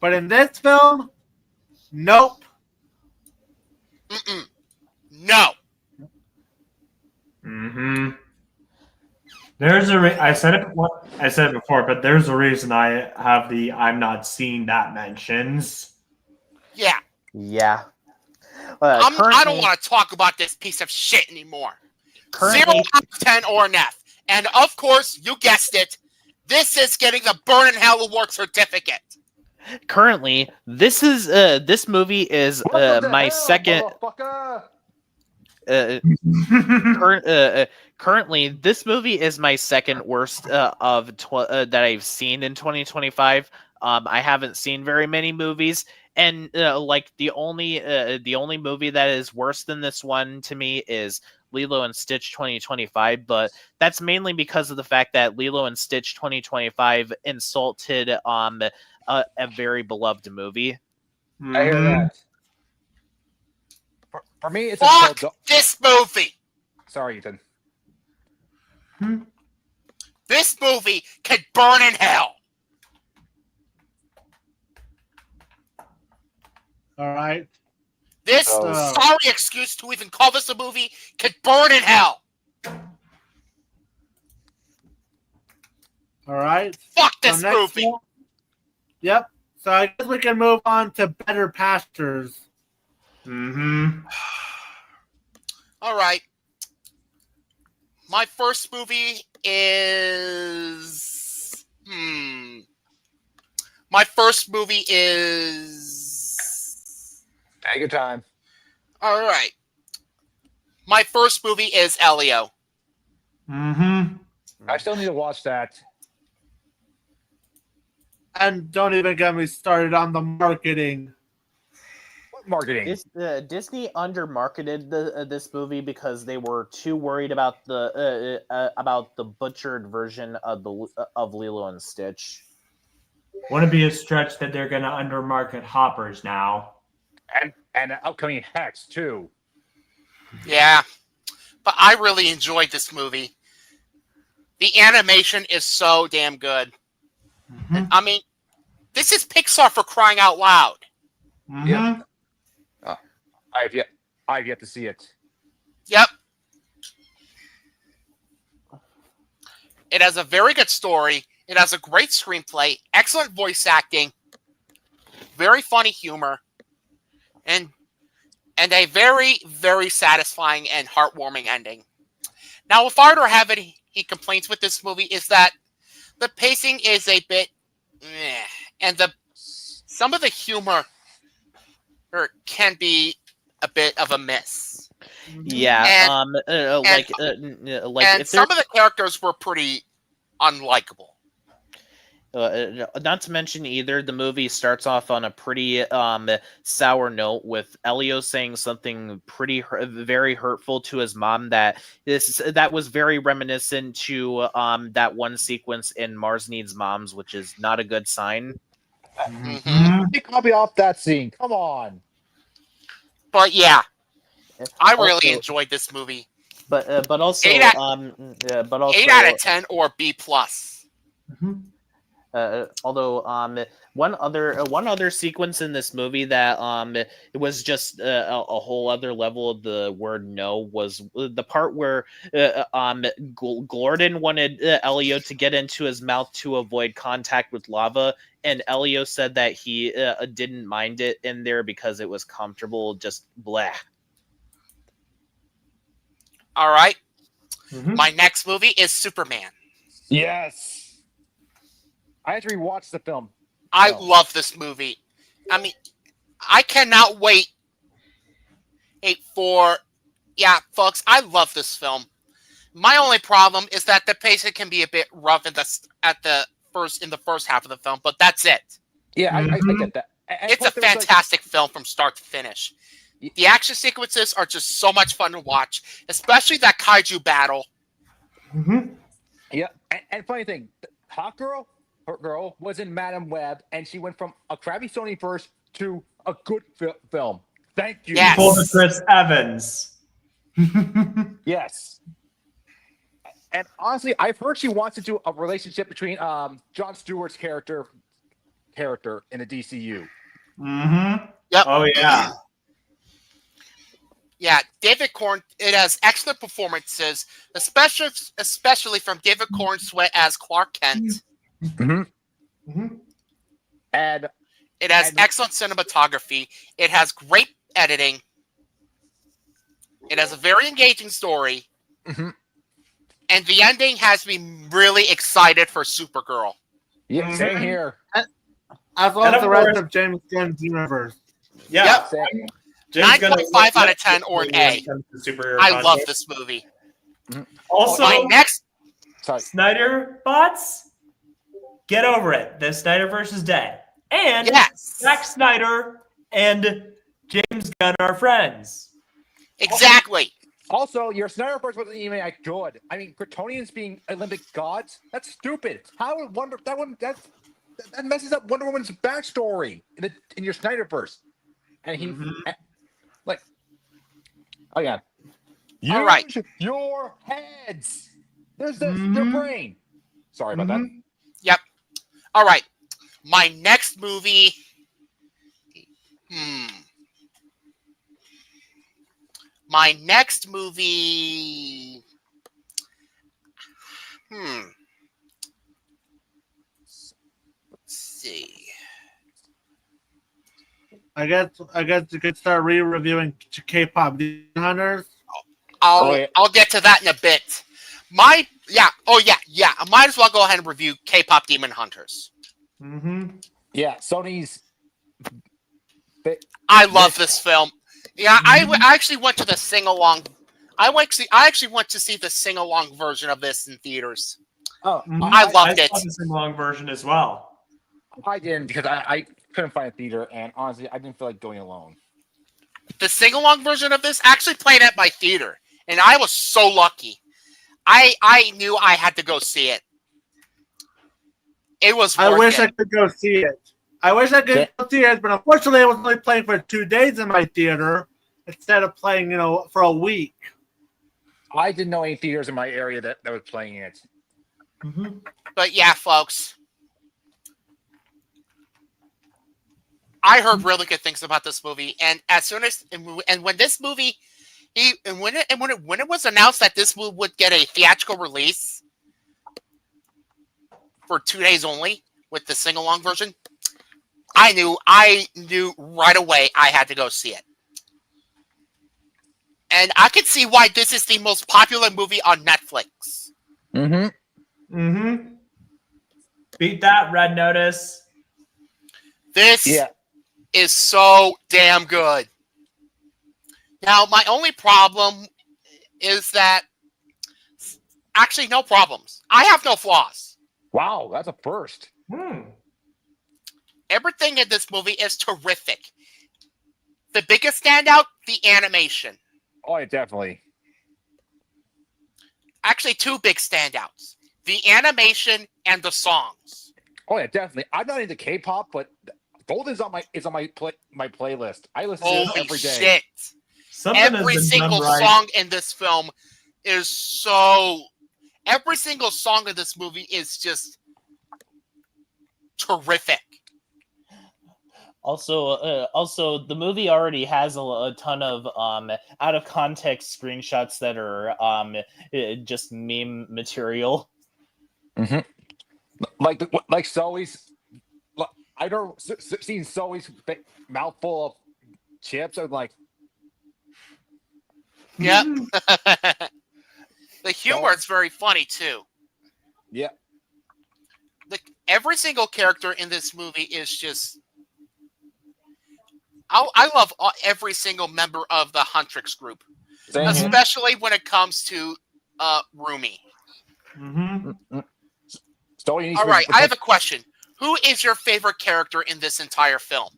But in this film, nope. Mm-mm. No. Mm-hmm. There's I said it before, but there's a reason I have the "I'm not seeing that" mentions. Yeah. Yeah. I don't want to talk about this piece of shit anymore. 0 out of 10 or an F. And of course, you guessed it, this is getting the Burn in Hell Award certificate. Currently, this movie is my second. Currently, this movie is my second worst that I've seen in 2025. I haven't seen very many movies, and like the only movie that is worse than this one to me is Lilo and Stitch 2025, but that's mainly because of the fact that Lilo and Stitch 2025 insulted a very beloved movie. I hear that. For me, it's Fuck this movie. Sorry, Ethan. This movie could burn in hell. All right. This sorry excuse to even call this a movie could burn in hell. All right. Fuck this movie. Yep. So I guess we can move on to Better Pastures. Mm-hmm. All right. My first movie is... My first movie is... Take your time. All right. My first movie is Elio. Mm-hmm. I still need to watch that. And don't even get me started on the marketing. marketing. Disney undermarketed this movie because they were too worried about the butchered version of Lilo and Stitch. Wouldn't be a stretch that they're going to undermarket Hoppers now. And an upcoming Hex, too. Yeah, but I really enjoyed this movie. The animation is so damn good. Mm-hmm. I mean, this is Pixar for crying out loud. Mm-hmm. Yeah. I've yet to see it. Yep. It has a very good story. It has a great screenplay, excellent voice acting, very funny humor, and a very, very satisfying and heartwarming ending. Now, if I were to have any complaints with this movie, is that the pacing is a bit meh, and some of the humor can be a bit of a miss. Yeah, and if some of the characters were pretty unlikable. Not to mention either, the movie starts off on a pretty sour note with Elio saying something very hurtful to his mom that was very reminiscent to that one sequence in Mars Needs Moms, which is not a good sign. Mm-hmm. You copy off that scene. Come on. But yeah, I really enjoyed this movie. But also 8 out of 10 or B+. Mm-hmm. Although one other sequence in this movie that it was just a whole other level of the word no was the part where Gordon wanted Elio to get into his mouth to avoid contact with lava, and Elio said that he didn't mind it in there because it was comfortable. Just blah. All right. Mm-hmm. My next movie is Superman. Yes. I had to rewatch the film. I love this movie. I mean, I cannot wait folks, I love this film. My only problem is that the pacing can be a bit rough in the first half of the film, but that's it. Yeah, I get that. And it's a fantastic film from start to finish. The action sequences are just so much fun to watch, especially that kaiju battle. Mm-hmm. Yeah, and funny thing, Hot Girl, her girl, was in Madam Web, and she went from a crappy Sony first to a good film. Thank you. Yes. Pulled to Chris Evans. Yes. And honestly, I've heard she wants to do a relationship between Jon Stewart's character in the DCU. Mm-hmm. Yep. Oh yeah. Yeah, David Corn. It has excellent performances, especially from David Cornsweet as Clark Kent. Mm-hmm. Mm-hmm. And it has excellent cinematography. It has great editing. It has a very engaging story. Mm-hmm. And the ending has me really excited for Supergirl. Yeah, same here. As well as the rest of James Gunn's universe. Yeah. Yep. 9.5 out of 10 or an A. I love this movie. Mm-hmm. Also, my next Snyder bots, get over it. The Snyderverse is dead. And yes, Zack Snyder and James Gunn are friends. Exactly. Also, your Snyderverse wasn't even that good. I mean, Kryptonians being Olympic gods, that's stupid. How would that messes up Wonder Woman's backstory in your Snyderverse. And he again. Use all right. your heads. There's your brain. Sorry about that. Yep. All right. My next movie. My next movie. Let's see. I guess you could start re-reviewing K-pop Demon Hunters. I'll get to that in a bit. I might as well go ahead and review K-pop Demon Hunters. Mm-hmm. Yeah, Sony's. I love this film. Yeah, I actually went to the sing-along. I actually went to see the sing-along version of this in theaters. Oh, I loved it. I saw the sing-along version as well. I didn't because I couldn't find a theater, and honestly, I didn't feel like going alone. The sing-along version of this actually played at my theater, and I was so lucky. I knew I had to go see it. It was worth I wish it. I could go see it. I wish I could go see it, but unfortunately, it was only playing for 2 days in my theater instead of playing, for a week. I didn't know any theaters in my area that was playing it. Mm-hmm. But yeah, folks, I heard really good things about this movie, and as soon as and when this movie, when it was announced that this movie would get a theatrical release for 2 days only with the sing-along version, I knew right away I had to go see it. And I can see why this is the most popular movie on Netflix. Mm-hmm. Mm-hmm. Beat that, Red Notice. This is so damn good. Now, my only problem is that... Actually, no problems. I have no flaws. Wow, that's a first. Everything in this movie is terrific. The biggest standout, the animation. Oh, yeah, definitely. Actually, 2 big standouts. The animation and the songs. Oh, yeah, definitely. I'm not into K-pop, but Golden's on my playlist. I listen to it every day. Shit. Something Every has been single done right. song in this film is so... Every single song in this movie is just terrific. Also, the movie already has a ton of out of context screenshots that are just meme material. Mm-hmm. Like Zoe's. I don't seen Zoe's mouthful of chips. I'm like, yep. The humor is very funny too. Yeah. Every single character in this movie is just... I love every single member of the Huntrix group, especially when it comes to Rumi. Mm-hmm. All right, I have a question. Who is your favorite character in this entire film?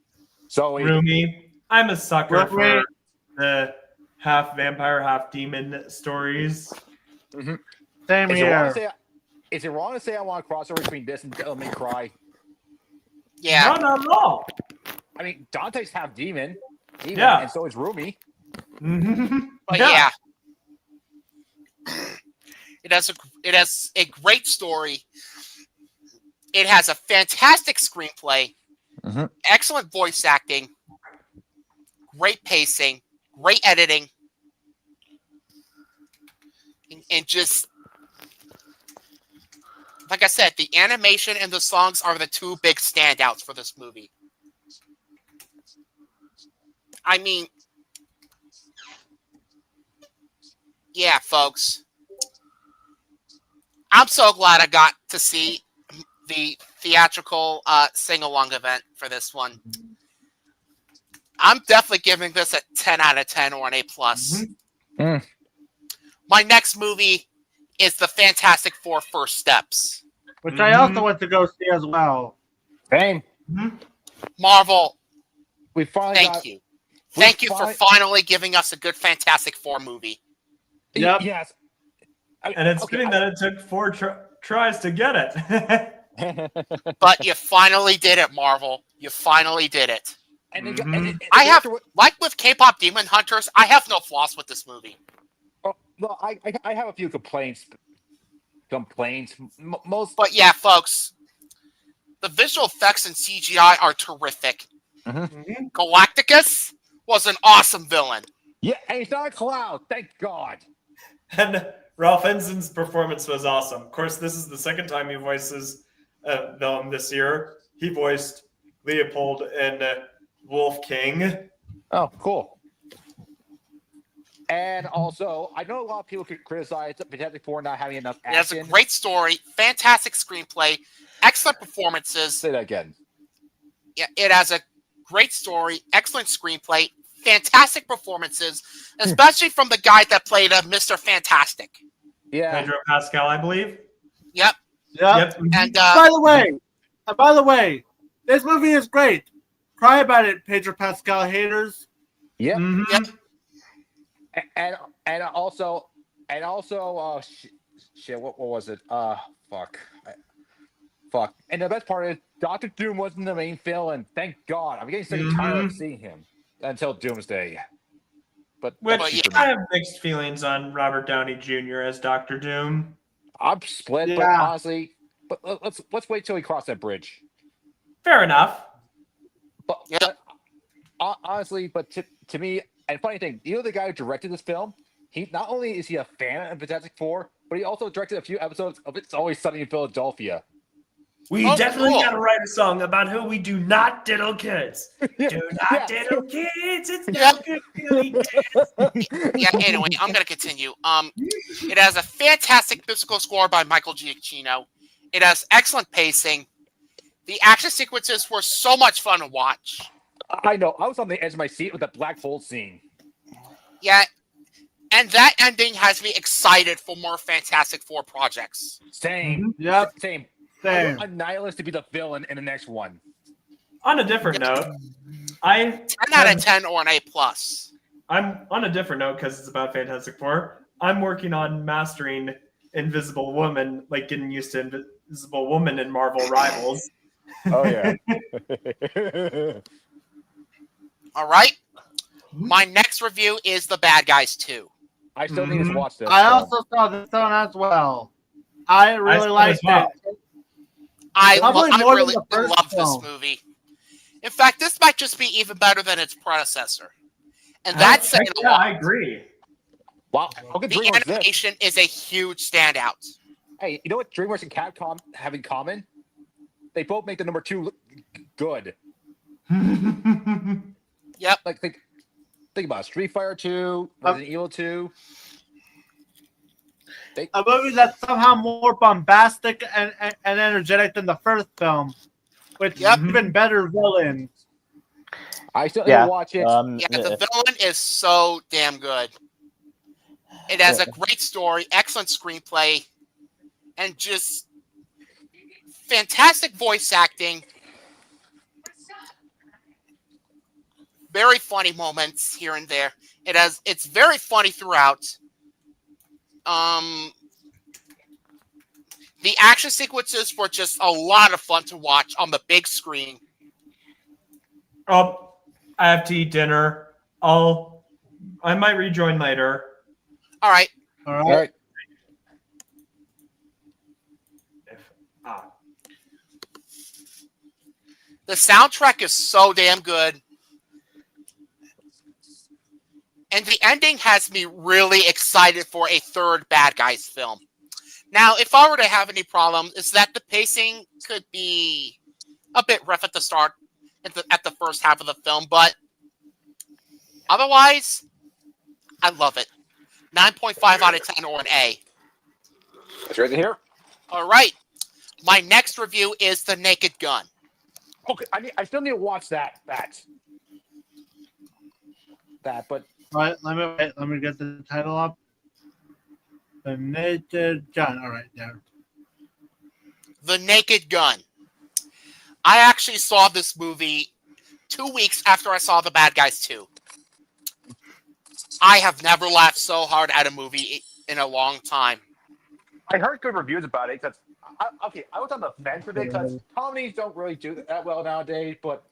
Rumi. I'm a sucker for the half vampire, half demon stories. Mm-hmm. Same here. Is it wrong to say I want a crossover between this and Devil May Cry? Yeah. No, not at all. I mean, Dante's half demon. Yeah. And so is Rumi. Mm-hmm. But yeah. It has a great story. It has a fantastic screenplay, excellent voice acting, great pacing, great editing, and just, like I said, the animation and the songs are the 2 big standouts for this movie. I mean, yeah, folks. I'm so glad I got to see the theatrical sing-along event for this one. I'm definitely giving this a 10 out of 10 or an A+. My next movie is The Fantastic Four: First Steps. Which I also went to go see as well. Same. Marvel, We finally thank you. Thank you for finally giving us a good Fantastic Four movie. Yep. Yes. And it's fitting that it took 4 tries to get it. But you finally did it, Marvel. You finally did it. And I have, like with K-pop Demon Hunters, I have no flaws with this movie. Well, I have a few complaints. Most, but yeah, folks, the visual effects and CGI are terrific. Galacticus was an awesome villain. Yeah, and he's not a cloud. Thank God. And Ralph Ensign's performance was awesome. Of course, this is the second time he voices a villain this year. He voiced Leopold in Wolf King. Oh, cool. And also, I know a lot of people could criticize Fantastic Four not having enough action. It has a great story, fantastic screenplay, excellent performances. Say that again. Yeah, it has a great story, excellent screenplay, fantastic performances, especially from the guy that played Mr. Fantastic. Yeah. Pedro Pascal, I believe. Yep. And by the way, this movie is great. Cry about it, Pedro Pascal haters. Yep. Mhm. And also shit. What was it? Fuck. Fuck. And the best part is Doctor Doom wasn't the main villain. Thank God. I'm getting sick and tired of seeing him until Doomsday. But Which yeah. I have mixed feelings on Robert Downey Jr. as Doctor Doom. I'm split, but Yeah. honestly, but let's wait till we cross that bridge. Fair enough. But honestly, but to me, and funny thing, you know the guy who directed this film, he not only is he a fan of Fantastic Four, but he also directed a few episodes of It's Always Sunny in Philadelphia. We definitely got to write a song about who we do not diddle kids. Do not diddle kids. It's no good feeling. Yeah, anyway, I'm going to continue. It has a fantastic musical score by Michael Giacchino. It has excellent pacing. The action sequences were so much fun to watch. I know. I was on the edge of my seat with that black hole scene. Yeah, and that ending has me excited for more Fantastic Four projects. Same. Yep. Same. I Same. want Annihilus to be the villain in the next one. On a different note, 10 out of 10 or an A+. I'm on a different note because it's about Fantastic Four. I'm working on mastering Invisible Woman, like getting used to Invisible Woman in Marvel Rivals. Oh, yeah. All right. My next review is The Bad Guys 2. I still need to watch this. I also saw this one as well. I really liked it. I Probably more than really the first love this film. movie. In fact, this might just be even better than its predecessor. And that's saying a lot. I agree. Wow. Okay, The DreamWorks this. animation is a huge standout. Hey, you know what DreamWorks and Capcom have in common? They both make the number 2 look good. Yep. Like think about it. Street Fighter 2, Resident Evil 2. A movie that's somehow more bombastic and energetic than the first film, with even better villains. I still need to watch it. Yeah, the villain is so damn good. It has a great story, excellent screenplay, and just fantastic voice acting. Very funny moments here and there. It's very funny throughout. The action sequences were just a lot of fun to watch on the big screen. Oh, I have to eat dinner. I might rejoin later. All right. All right. The soundtrack is so damn good. And the ending has me really excited for a third Bad Guys film. Now, if I were to have any problem, is that the pacing could be a bit rough at the start, at the first half of the film, but otherwise, I love it. 9.5 out of 10 or an A. That's right here. All right. My next review is The Naked Gun. Okay, I still need to watch that, but All right, let me get the title up. The Naked Gun. All right, there. The Naked Gun. I actually saw this movie 2 weeks after I saw The Bad Guys 2. I have never laughed so hard at a movie in a long time. I heard good reviews about it. I was on the fence with it because comedies don't really do that well nowadays. But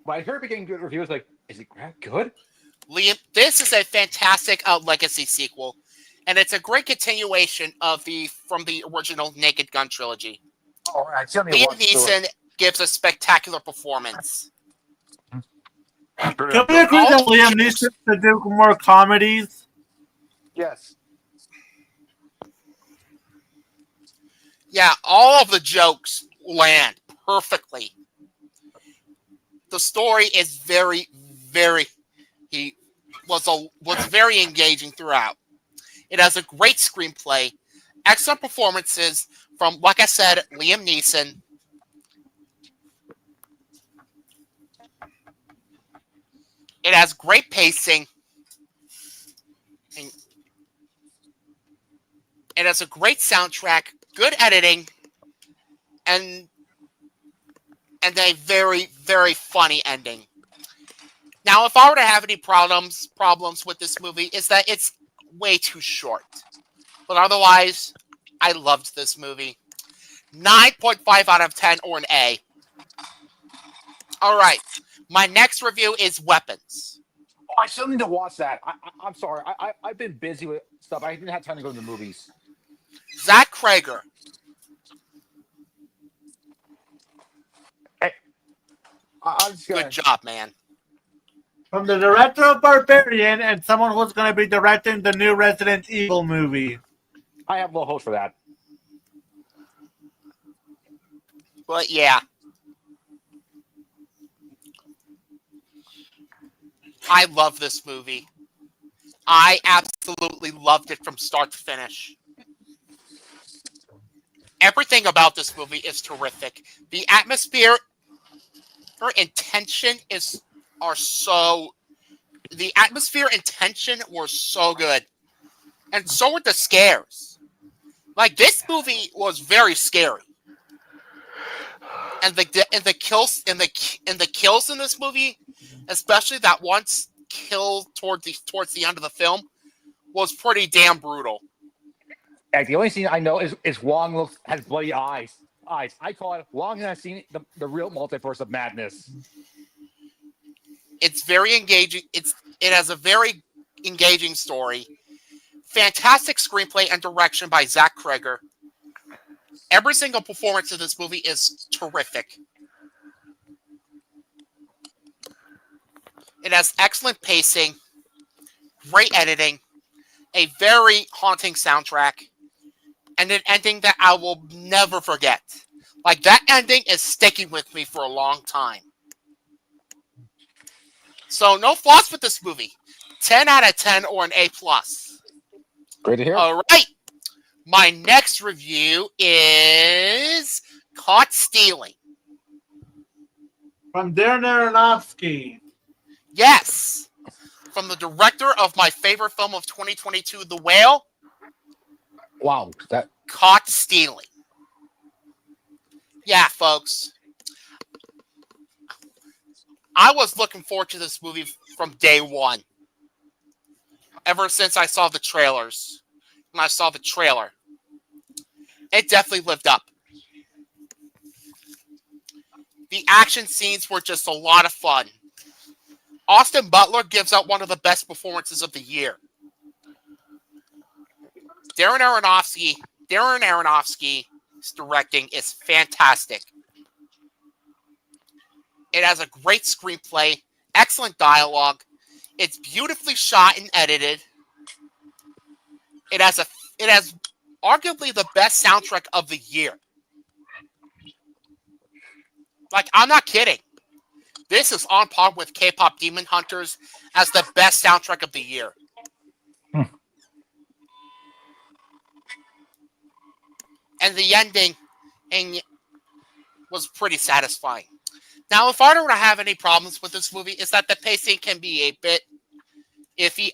when I heard getting good reviews, like, is it good? Liam, this is a fantastic legacy sequel, and it's a great continuation from the original Naked Gun trilogy. All right, Liam Neeson gives a spectacular performance. Can we agree that Liam Neeson to do more comedies? Yes. Yeah, all of the jokes land perfectly. The story is very, very. He was very engaging throughout. It has a great screenplay, excellent performances from, like I said, Liam Neeson. It has great pacing. And it has a great soundtrack, good editing, and a very, very funny ending. Now, if I were to have any problems with this movie, is that it's way too short. But otherwise, I loved this movie. 9.5 out of 10 or an A. All right. My next review is Weapons. Oh, I still need to watch that. I'm sorry. I've been busy with stuff. I didn't have time to go to the movies. Zach Krager. Hey, I'm just gonna... Good job, man. From the director of Barbarian and someone who's going to be directing the new Resident Evil movie. I have low hopes for that. But yeah. I love this movie. I absolutely loved it from start to finish. Everything about this movie is terrific. The atmosphere, and tension the atmosphere and tension were so good. And so were the scares. Like, this movie was very scary. And the kills in this movie, especially that once kill towards the end of the film, was pretty damn brutal. Yeah, the only scene I know is Wong has bloody eyes. I call it Wong has seen the real multiverse of madness. It's very engaging. It has a very engaging story. Fantastic screenplay and direction by Zach Krager. Every single performance in this movie is terrific. It has excellent pacing, great editing, a very haunting soundtrack, and an ending that I will never forget. Like, that ending is sticking with me for a long time. So, no flaws with this movie. 10 out of 10 or an A+. Great to hear. All right. My next review is Caught Stealing. From Darren Aronofsky. Yes. From the director of my favorite film of 2022, The Whale. Wow. Caught Stealing. Yeah, folks. I was looking forward to this movie from day one. Ever since I saw the trailers. When I saw the trailer. It definitely lived up. The action scenes were just a lot of fun. Austin Butler gives out one of the best performances of the year. Darren Aronofsky's directing is fantastic. It has a great screenplay, excellent dialogue. It's beautifully shot and edited. It has arguably the best soundtrack of the year. Like, I'm not kidding. This is on par with K-pop Demon Hunters as the best soundtrack of the year. And the ending was pretty satisfying. Now, if I don't have any problems with this movie, is that the pacing can be a bit iffy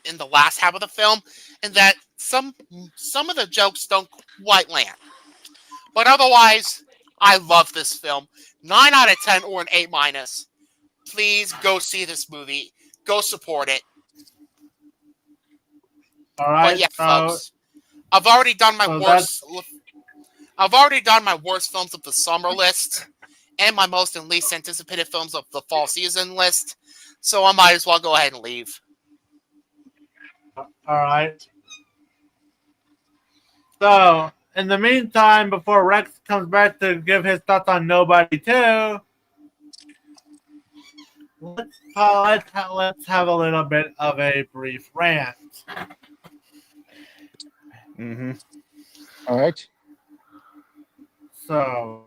in the last half of the film, and that some of the jokes don't quite land. But otherwise, I love this film. 9 out of 10 or an A-. Please go see this movie. Go support it. All right. But yeah, folks, I've already done my worst. I've already done my worst films of the summer list and my most and least anticipated films of the fall season list. So I might as well go ahead and leave. All right. So, in the meantime, before Rex comes back to give his thoughts on Nobody 2, let's have a little bit of a brief rant. Mm-hmm. All right. So,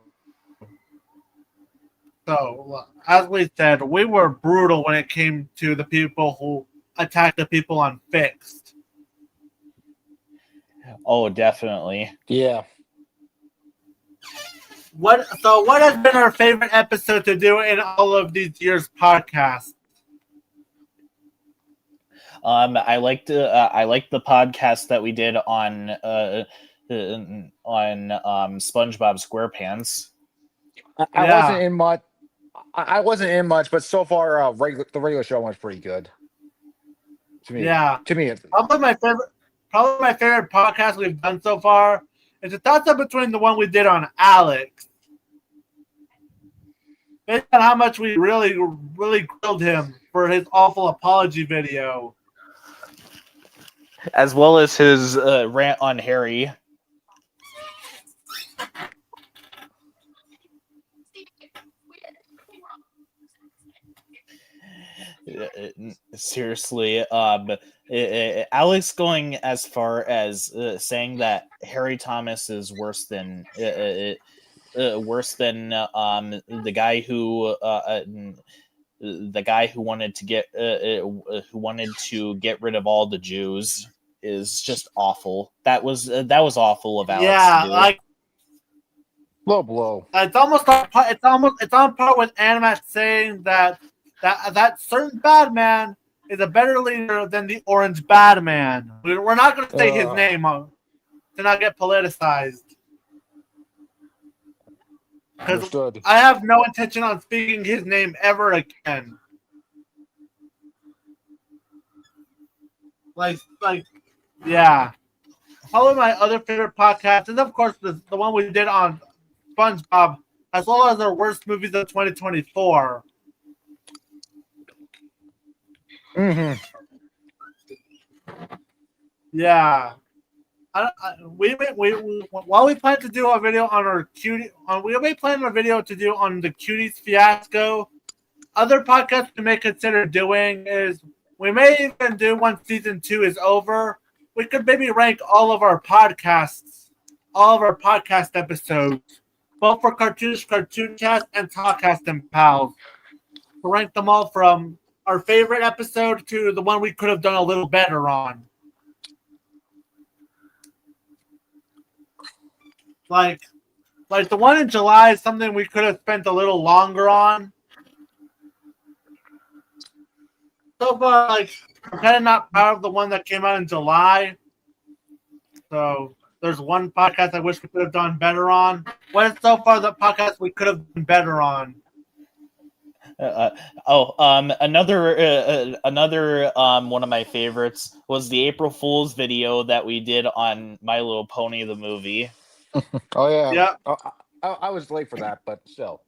as we said, we were brutal when it came to the people who attacked the people on Fixed. Oh, definitely. Yeah. What has been our favorite episode to do in all of these years' podcasts? I liked the podcast that we did on SpongeBob SquarePants. I wasn't in much. I wasn't in much, but so far, the regular show was pretty good. To me, Yeah. To me, probably my favorite podcast we've done so far is a toss-up between the one we did on Alex. Based on how much we really grilled him for his awful apology video. As well as his rant on Harry. Seriously, Alex going as far as saying that Harry Thomas is worse than the guy who wanted to get rid of all the Jews is just awful. That was awful of Alex to do. Like low blow. It's on par with Animat saying that certain bad man is a better leader than the Orange Bad Man. We're not going to say his name to not get politicized. Understood. I have no intention on speaking his name ever again. Yeah. Probably my other favorite podcast is, of course, the one we did on SpongeBob, as well as our worst movies of 2024. Mm-hmm. Yeah. While we plan to do a video on our we may plan a video to do on the Cuties fiasco. Other podcasts we may consider doing is we may even do once season 2 is over. We could maybe rank all of our podcast episodes, both for Cartooncast, and TAWcast and Pals. We'll rank them all from our favorite episode to the one we could have done a little better on. Like the one in July is something we could have spent a little longer on. So far, I'm kind of not proud of the one that came out in July. So there's one podcast I wish we could have done better on. What is so far the podcast we could have done better on? Another one of my favorites was the April Fool's video that we did on My Little Pony the movie. Oh yeah. Yeah. I was late for that, but still.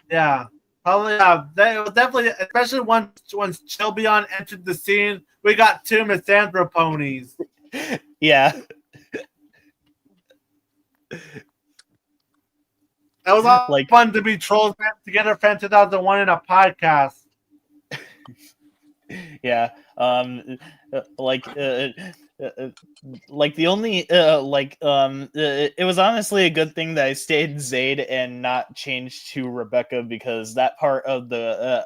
Yeah. Probably. It was definitely, especially once Chilbyon entered the scene, we got 2 Misandra ponies. Yeah. That was fun to be trolls together fan 2001 in a podcast. Yeah. The only it was honestly a good thing that I stayed Zayd and not changed to Rebecca, because that part of the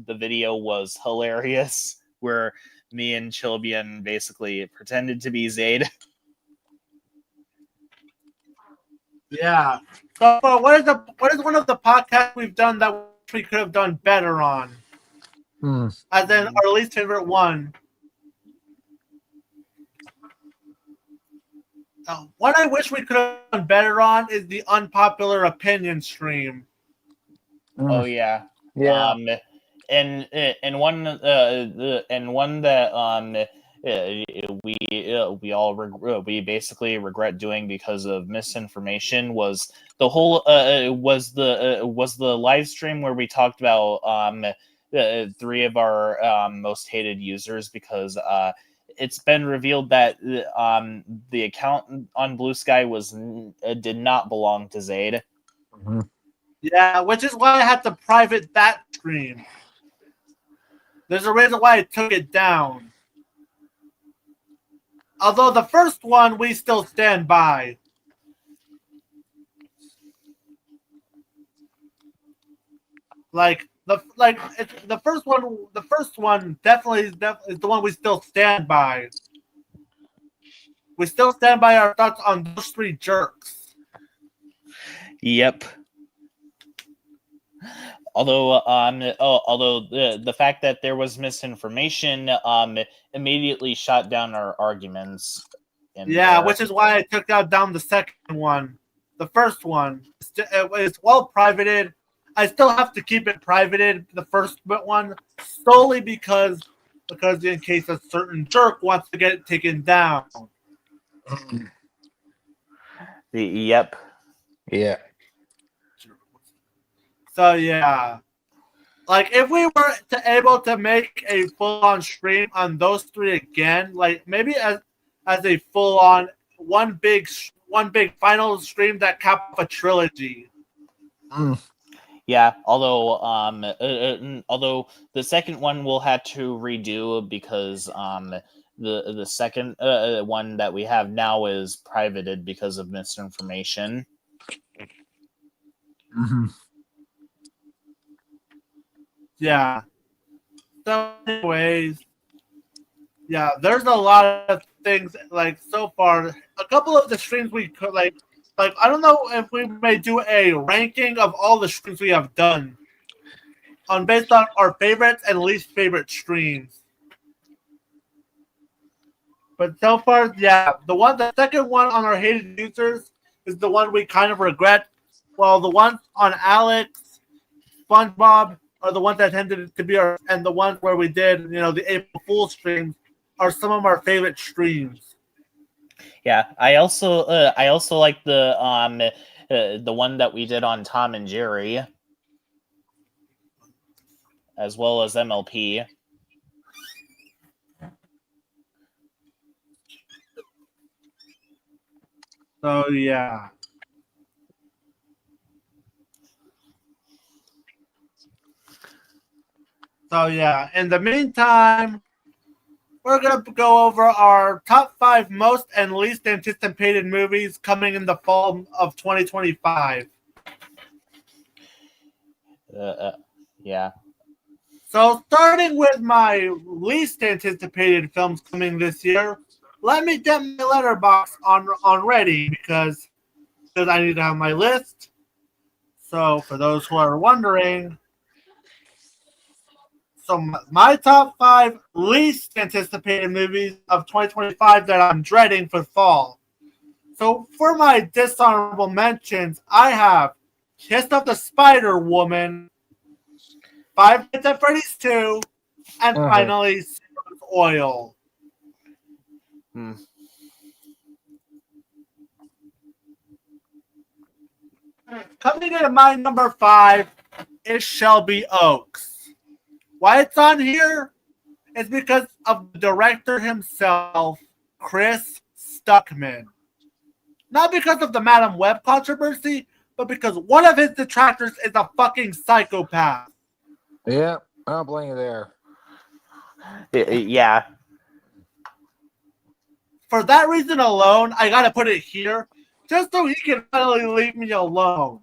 video was hilarious, where me and Chilbyon basically pretended to be Zayd. Yeah. So what is one of the podcasts we've done that we could have done better on? As in our least favorite one. What I wish we could have done better on is the unpopular opinion stream. Oh yeah. Yeah. And one that we basically regret doing because of misinformation was the whole was the live stream where we talked about 3 of our most hated users, because it's been revealed that the account on Blue Sky did not belong to Zayd. Mm-hmm. Yeah, which is why I had to private that stream. There's a reason why I took it down. Although the first one we still stand by. The first one definitely is the one we still stand by. We still stand by our thoughts on those 3 jerks. Yep. Although the fact that there was misinformation immediately shot down our arguments. Which is why I took down the second one. The first one is well privated. I still have to keep it privated, the first one, solely because in case a certain jerk wants to get it taken down. Yep. Yeah. So yeah. Like, if we were able to make a full-on stream on those three again, like maybe as a full-on one big final stream that capped a trilogy. Yeah, although the second one we'll have to redo because the second one that we have now is privated because of misinformation. Mm-hmm. Yeah. So anyways, yeah, there's a lot of things, like, so far. A couple of the streams we could, like I don't know if we may do a ranking of all the streams we have done based on our favorites and least favorite streams. But so far, yeah, the second one on our hated users is the one we kind of regret. While the ones on Alex, SpongeBob are the ones that tended to be and the ones where we did, the April Fool's streams are some of our favorite streams. Yeah, I also like the one that we did on Tom and Jerry, as well as MLP. So yeah. So yeah, in the meantime, we're going to go over our top 5 most and least anticipated movies coming in the fall of 2025. Yeah. So starting with my least anticipated films coming this year, let me get my letterbox on ready because I need to have my list. So for those who are wondering, so my top 5 least anticipated movies of 2025 that I'm dreading for fall. So for my dishonorable mentions, I have Kiss of the Spider Woman, Five Nights at Freddy's 2, and finally Sailor's Oil. Coming in at my number 5 is Shelby Oaks. Why it's on here is because of the director himself, Chris Stuckman. Not because of the Madam Web controversy, but because one of his detractors is a fucking psychopath. Yeah, I don't blame you there. Yeah. For that reason alone, I gotta put it here, just so he can finally leave me alone.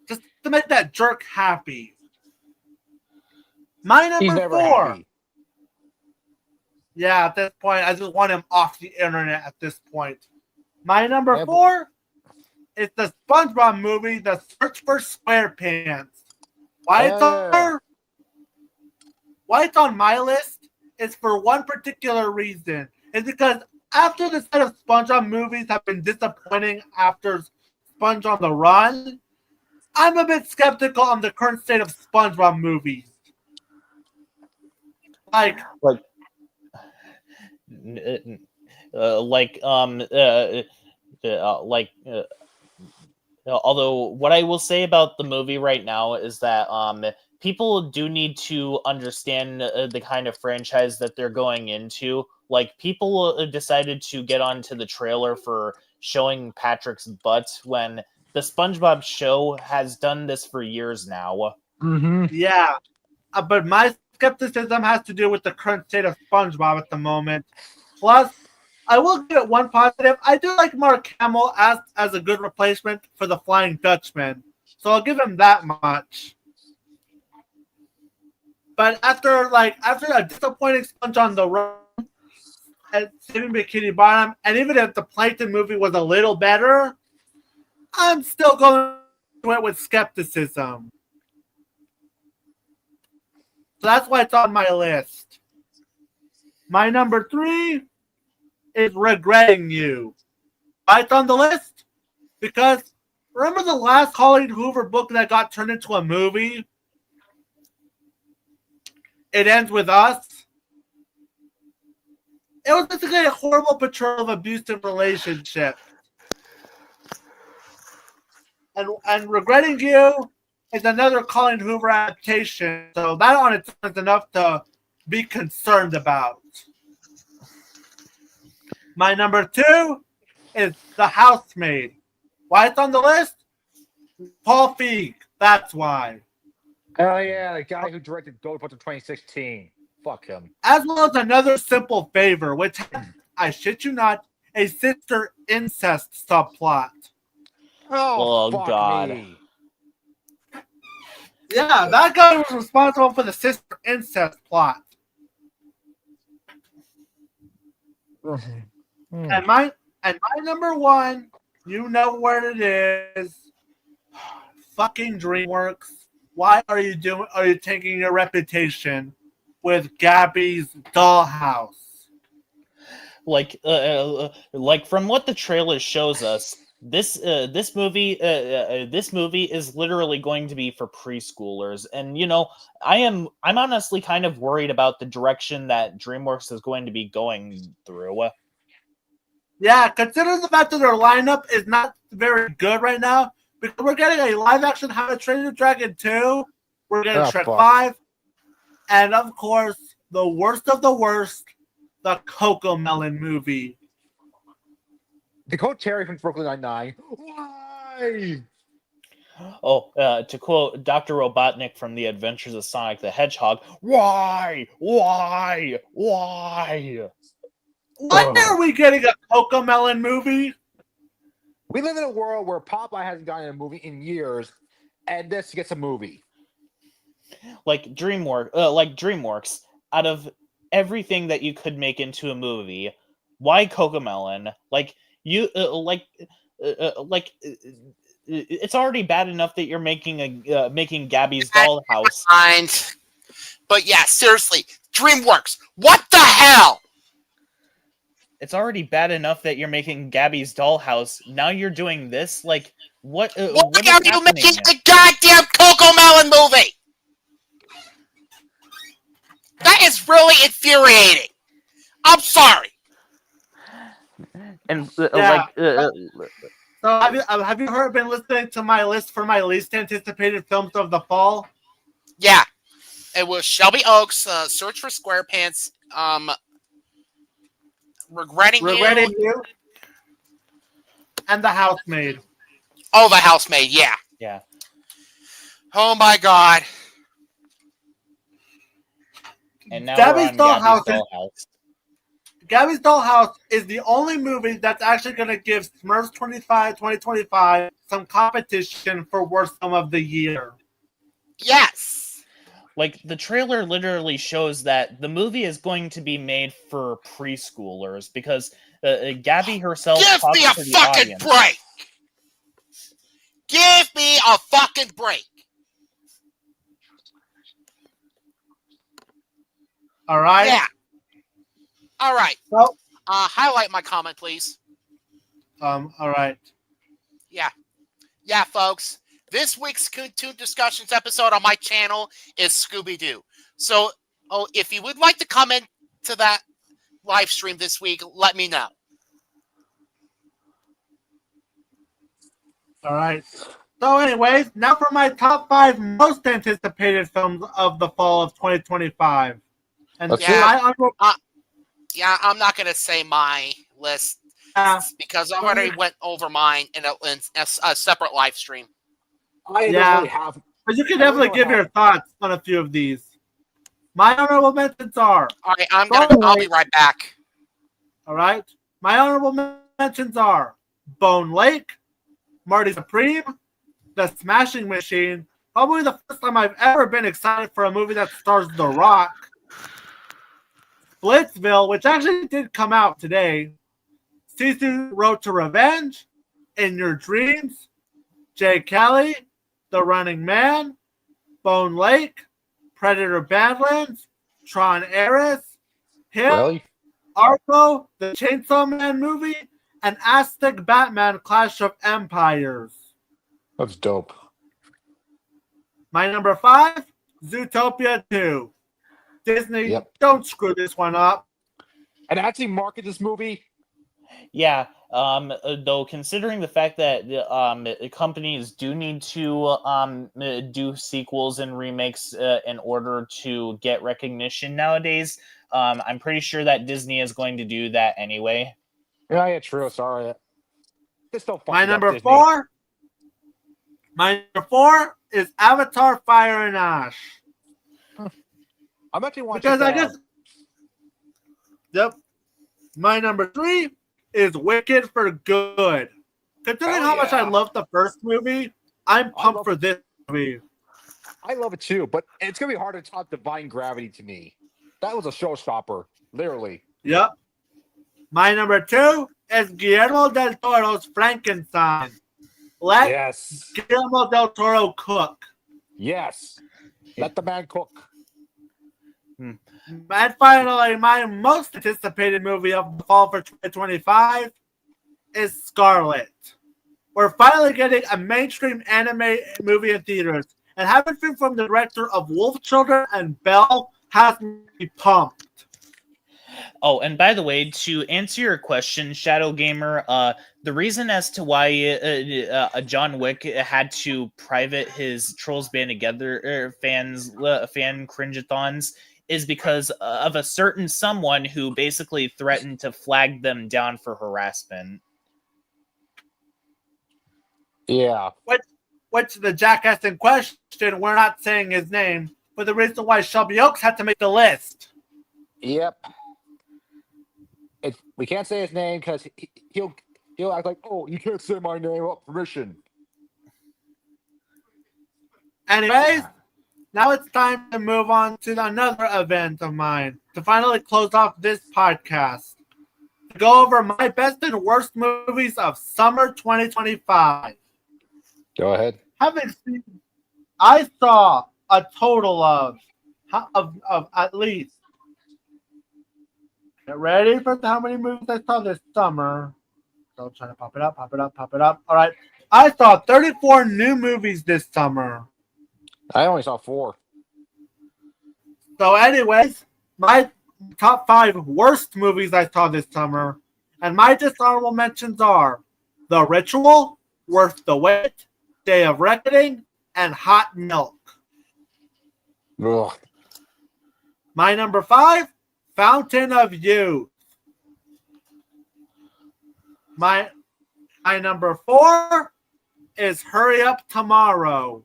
Just to make that jerk happy. My He's number never 4. happy. Yeah, at this point, I just want him off the internet at this point. My number 4 is the SpongeBob movie, The Search for SquarePants. Why it's on my list is for one particular reason. It's because after the set of SpongeBob movies have been disappointing after Sponge on the Run, I'm a bit skeptical on the current state of SpongeBob movies. Although what I will say about the movie right now is that people do need to understand the kind of franchise that they're going into. Like, people decided to get onto the trailer for showing Patrick's butt when the SpongeBob show has done this for years now. Mm-hmm. Yeah, but my skepticism has to do with the current state of SpongeBob at the moment. Plus, I will give it one positive. I do like Mark Hamill as a good replacement for the Flying Dutchman, so I'll give him that much. But after a disappointing Sponge on the Run and Saving Bikini Bottom, and even if the Plankton movie was a little better, I'm still going to it with skepticism. So that's why it's on my list. My number 3 is Regretting You. Why it's on the list? Because Remember the last Colleen Hoover book that got turned into a movie? It Ends With Us. It was basically a horrible portrayal of abusive relationship. And Regretting You is another Colleen Hoover adaptation, so that on its own is enough to be concerned about. My number 2 is The Housemaid. Why it's on the list? Paul Feig. That's why. Oh yeah, the guy who directed Ghostbusters 2016. Fuck him. As well as Another Simple Favor, which has, I shit you not, a sister incest subplot. Oh, Oh, God. me. Yeah, that guy was responsible for the sister incest plot. And my number 1, you know what it is. Fucking DreamWorks. Why are you taking your reputation with Gabby's Dollhouse? Like from what the trailer shows us, this movie is literally going to be for preschoolers, and I'm honestly kind of worried about the direction that DreamWorks is going to be going through. Yeah, consider the fact that their lineup is not very good right now, because we're getting a live action How to Train Your Dragon 2, we're getting Shrek 5, and of course, the worst of the worst, the Cocomelon movie. Dakota Terry from Brooklyn Nine-Nine. Why? Oh, to quote Dr. Robotnik from The Adventures of Sonic the Hedgehog, why? Why are we getting a Cocomelon movie? We live in a world where Popeye hasn't gotten a movie in years, and this gets a movie. Like DreamWorks, out of everything that you could make into a movie, why Cocomelon? It's already bad enough that you're making Gabby's Dollhouse. But yeah, seriously, DreamWorks, what the hell? It's already bad enough that you're making Gabby's Dollhouse. Now you're doing this? Like, what are you making a goddamn Cocomelon movie? That is really infuriating. I'm sorry. And So have you been listening to my list for my least anticipated films of the fall? Yeah, it was Shelby Oaks, Search for SquarePants, Regretting You, and The Housemaid. Oh, The Housemaid, yeah. Yeah. Oh my God. And now Gabby's Dollhouse. Gabby's Dollhouse is the only movie that's actually going to give Smurfs 2025 some competition for worst film of the year. Yes. Like, the trailer literally shows that the movie is going to be made for preschoolers because Gabby herself Give me a fucking break. Give me a fucking break. All right. Yeah. All right. So, highlight my comment, please. all right. Yeah. Yeah, folks. This week's Cartoon Discussions episode on my channel is Scooby-Doo. So, if you would like to come in to that live stream this week, let me know. All right. So, anyways, now for my top 5 most anticipated films of the fall of 2025. And I'm not going to say my list because I already went over mine in a separate live stream. But you can definitely give your thoughts on a few of these. My honorable mentions are... All right, I'll be right back. All right. My honorable mentions are Bone Lake, Marty Supreme, The Smashing Machine, probably the first time I've ever been excited for a movie that stars The Rock, Splitsville, which actually did come out today, Sisu Road to Revenge, In Your Dreams, Jay Kelly, The Running Man, Bone Lake, Predator Badlands, Tron Ares, Him, Argo, The Chainsaw Man movie, and Aztec Batman Clash of Empires. That's dope. My number 5, Zootopia 2. Disney, don't screw this one up. And actually market this movie. Yeah. Though considering the fact that companies do need to do sequels and remakes in order to get recognition nowadays, I'm pretty sure that Disney is going to do that anyway. Yeah, true. Sorry. Just don't fuck My it up, number Disney. 4. My number 4 is Avatar: Fire and Ash. I'm actually watching because I guess. Yep. My number 3 is Wicked for Good. Considering how much I love the first movie, I'm pumped for this movie. I love it too, but it's gonna be hard to top Divine Gravity to me. That was a showstopper, literally. Yep. My number 2 is Guillermo del Toro's Frankenstein. Let Guillermo del Toro cook. Yes. Let the man cook. And finally, my most anticipated movie of the fall for 2025 is Scarlet. We're finally getting a mainstream anime movie in theaters, and having been from the director of Wolf Children and Belle has me pumped. Oh, and by the way, to answer your question, Shadow Gamer, the reason as to why John Wick had to private his Trolls Band Together fan cringeathons is because of a certain someone who basically threatened to flag them down for harassment. Yeah. Which the jackass in question, we're not saying his name, but the reason why Shelby Oaks had to make the list. Yep. We can't say his name because he'll act like, oh, you can't say my name without permission. Anyways, now it's time to move on to another event of mine to finally close off this podcast. To go over my best and worst movies of summer 2025. Go ahead. I saw a total of at least. Get ready for how many movies I saw this summer. So trying to pop it up. All right. I saw 34 new movies this summer. I only saw 4. So anyways, my top 5 worst movies I saw this summer. And my dishonorable mentions are The Ritual, Worth the Wait, Day of Reckoning, and Hot Milk. Ugh. My number 5, Fountain of Youth. My number 4 is Hurry Up Tomorrow.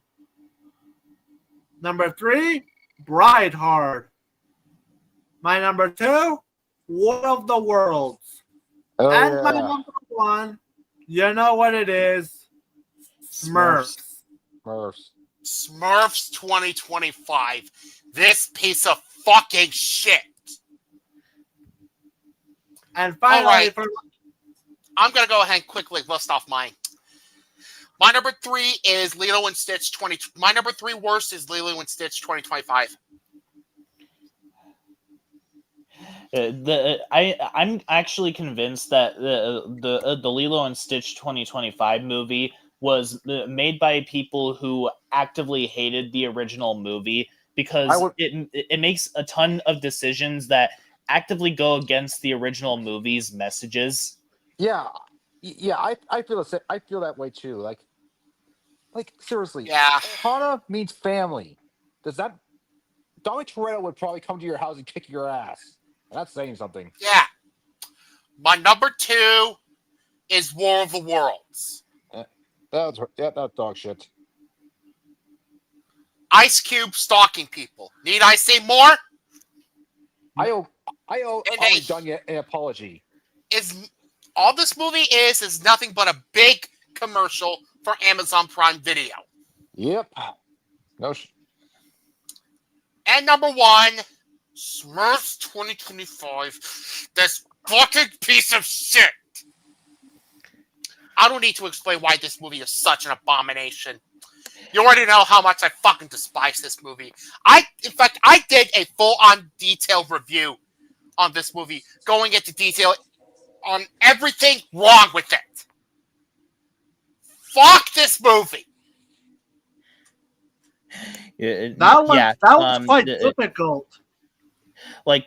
Number 3, Bride Hard. My number 2, War of the Worlds. Oh, and my number 1, you know what it is, Smurfs. Smurfs 2025. This piece of fucking shit. And finally, I'm going to go ahead and quickly list off mine. My number 3 is Lilo and Stitch 20. My number 3 worst is Lilo and Stitch 2025. I'm actually convinced that the Lilo and Stitch 2025 movie was made by people who actively hated the original movie because it makes a ton of decisions that actively go against the original movie's messages. Yeah, I feel the same. I feel that way too. Like seriously. Yeah. Hana means family. Does that? Dominic Toretto would probably come to your house and kick your ass. And that's saying something. Yeah. My number 2 is War of the Worlds. That's dog shit. Ice Cube stalking people. Need I say more? I owe Ollie Dunya an apology. All this movie is nothing but a big commercial for Amazon Prime Video. Yep. And number 1, Smurfs 2025. This fucking piece of shit. I don't need to explain why this movie is such an abomination. You already know how much I fucking despise this movie. In fact, I did a full-on detailed review on this movie, going into detail on everything wrong with it. Fuck this movie. That was quite difficult. Where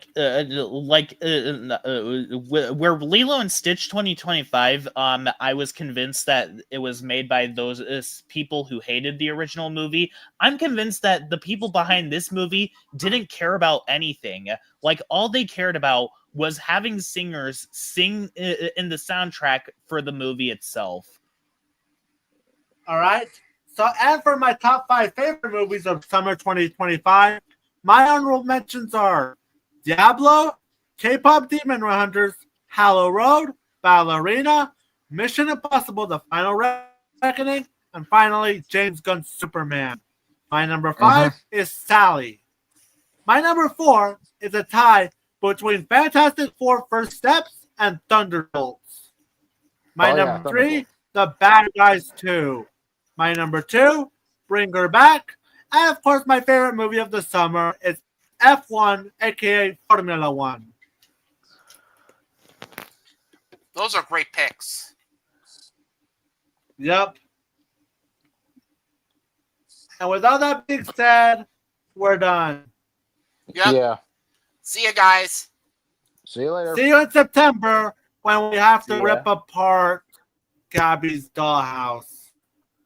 Lilo and Stitch 2025, I was convinced that it was made by those people who hated the original movie. I'm convinced that the people behind this movie didn't care about anything. Like, all they cared about was having singers sing in the soundtrack for the movie itself. All right. So, and for my top 5 favorite movies of summer 2025, my honorable mentions are Diablo, K-pop Demon Hunters, Hollow Road, Ballerina, Mission Impossible: The Final Reckoning, and finally James Gunn's Superman. My number 5 is Sally. My number 4 is a tie between Fantastic Four: First Steps and Thunderbolts. My number 3, The Bad Guys 2. My number 2, Bring Her Back. And of course, my favorite movie of the summer is F1, aka Formula One. Those are great picks. Yep. And with all that being said, we're done. Yep. Yeah. See you guys. See you later. See you in September when we have to rip apart Gabby's dollhouse.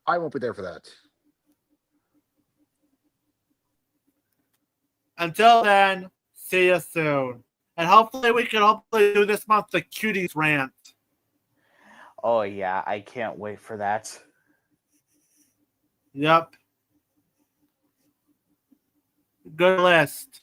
I won't be there for that. Until then, see you soon. And hopefully we can do this month the Cuties rant. Oh yeah, I can't wait for that. Yep. Good list.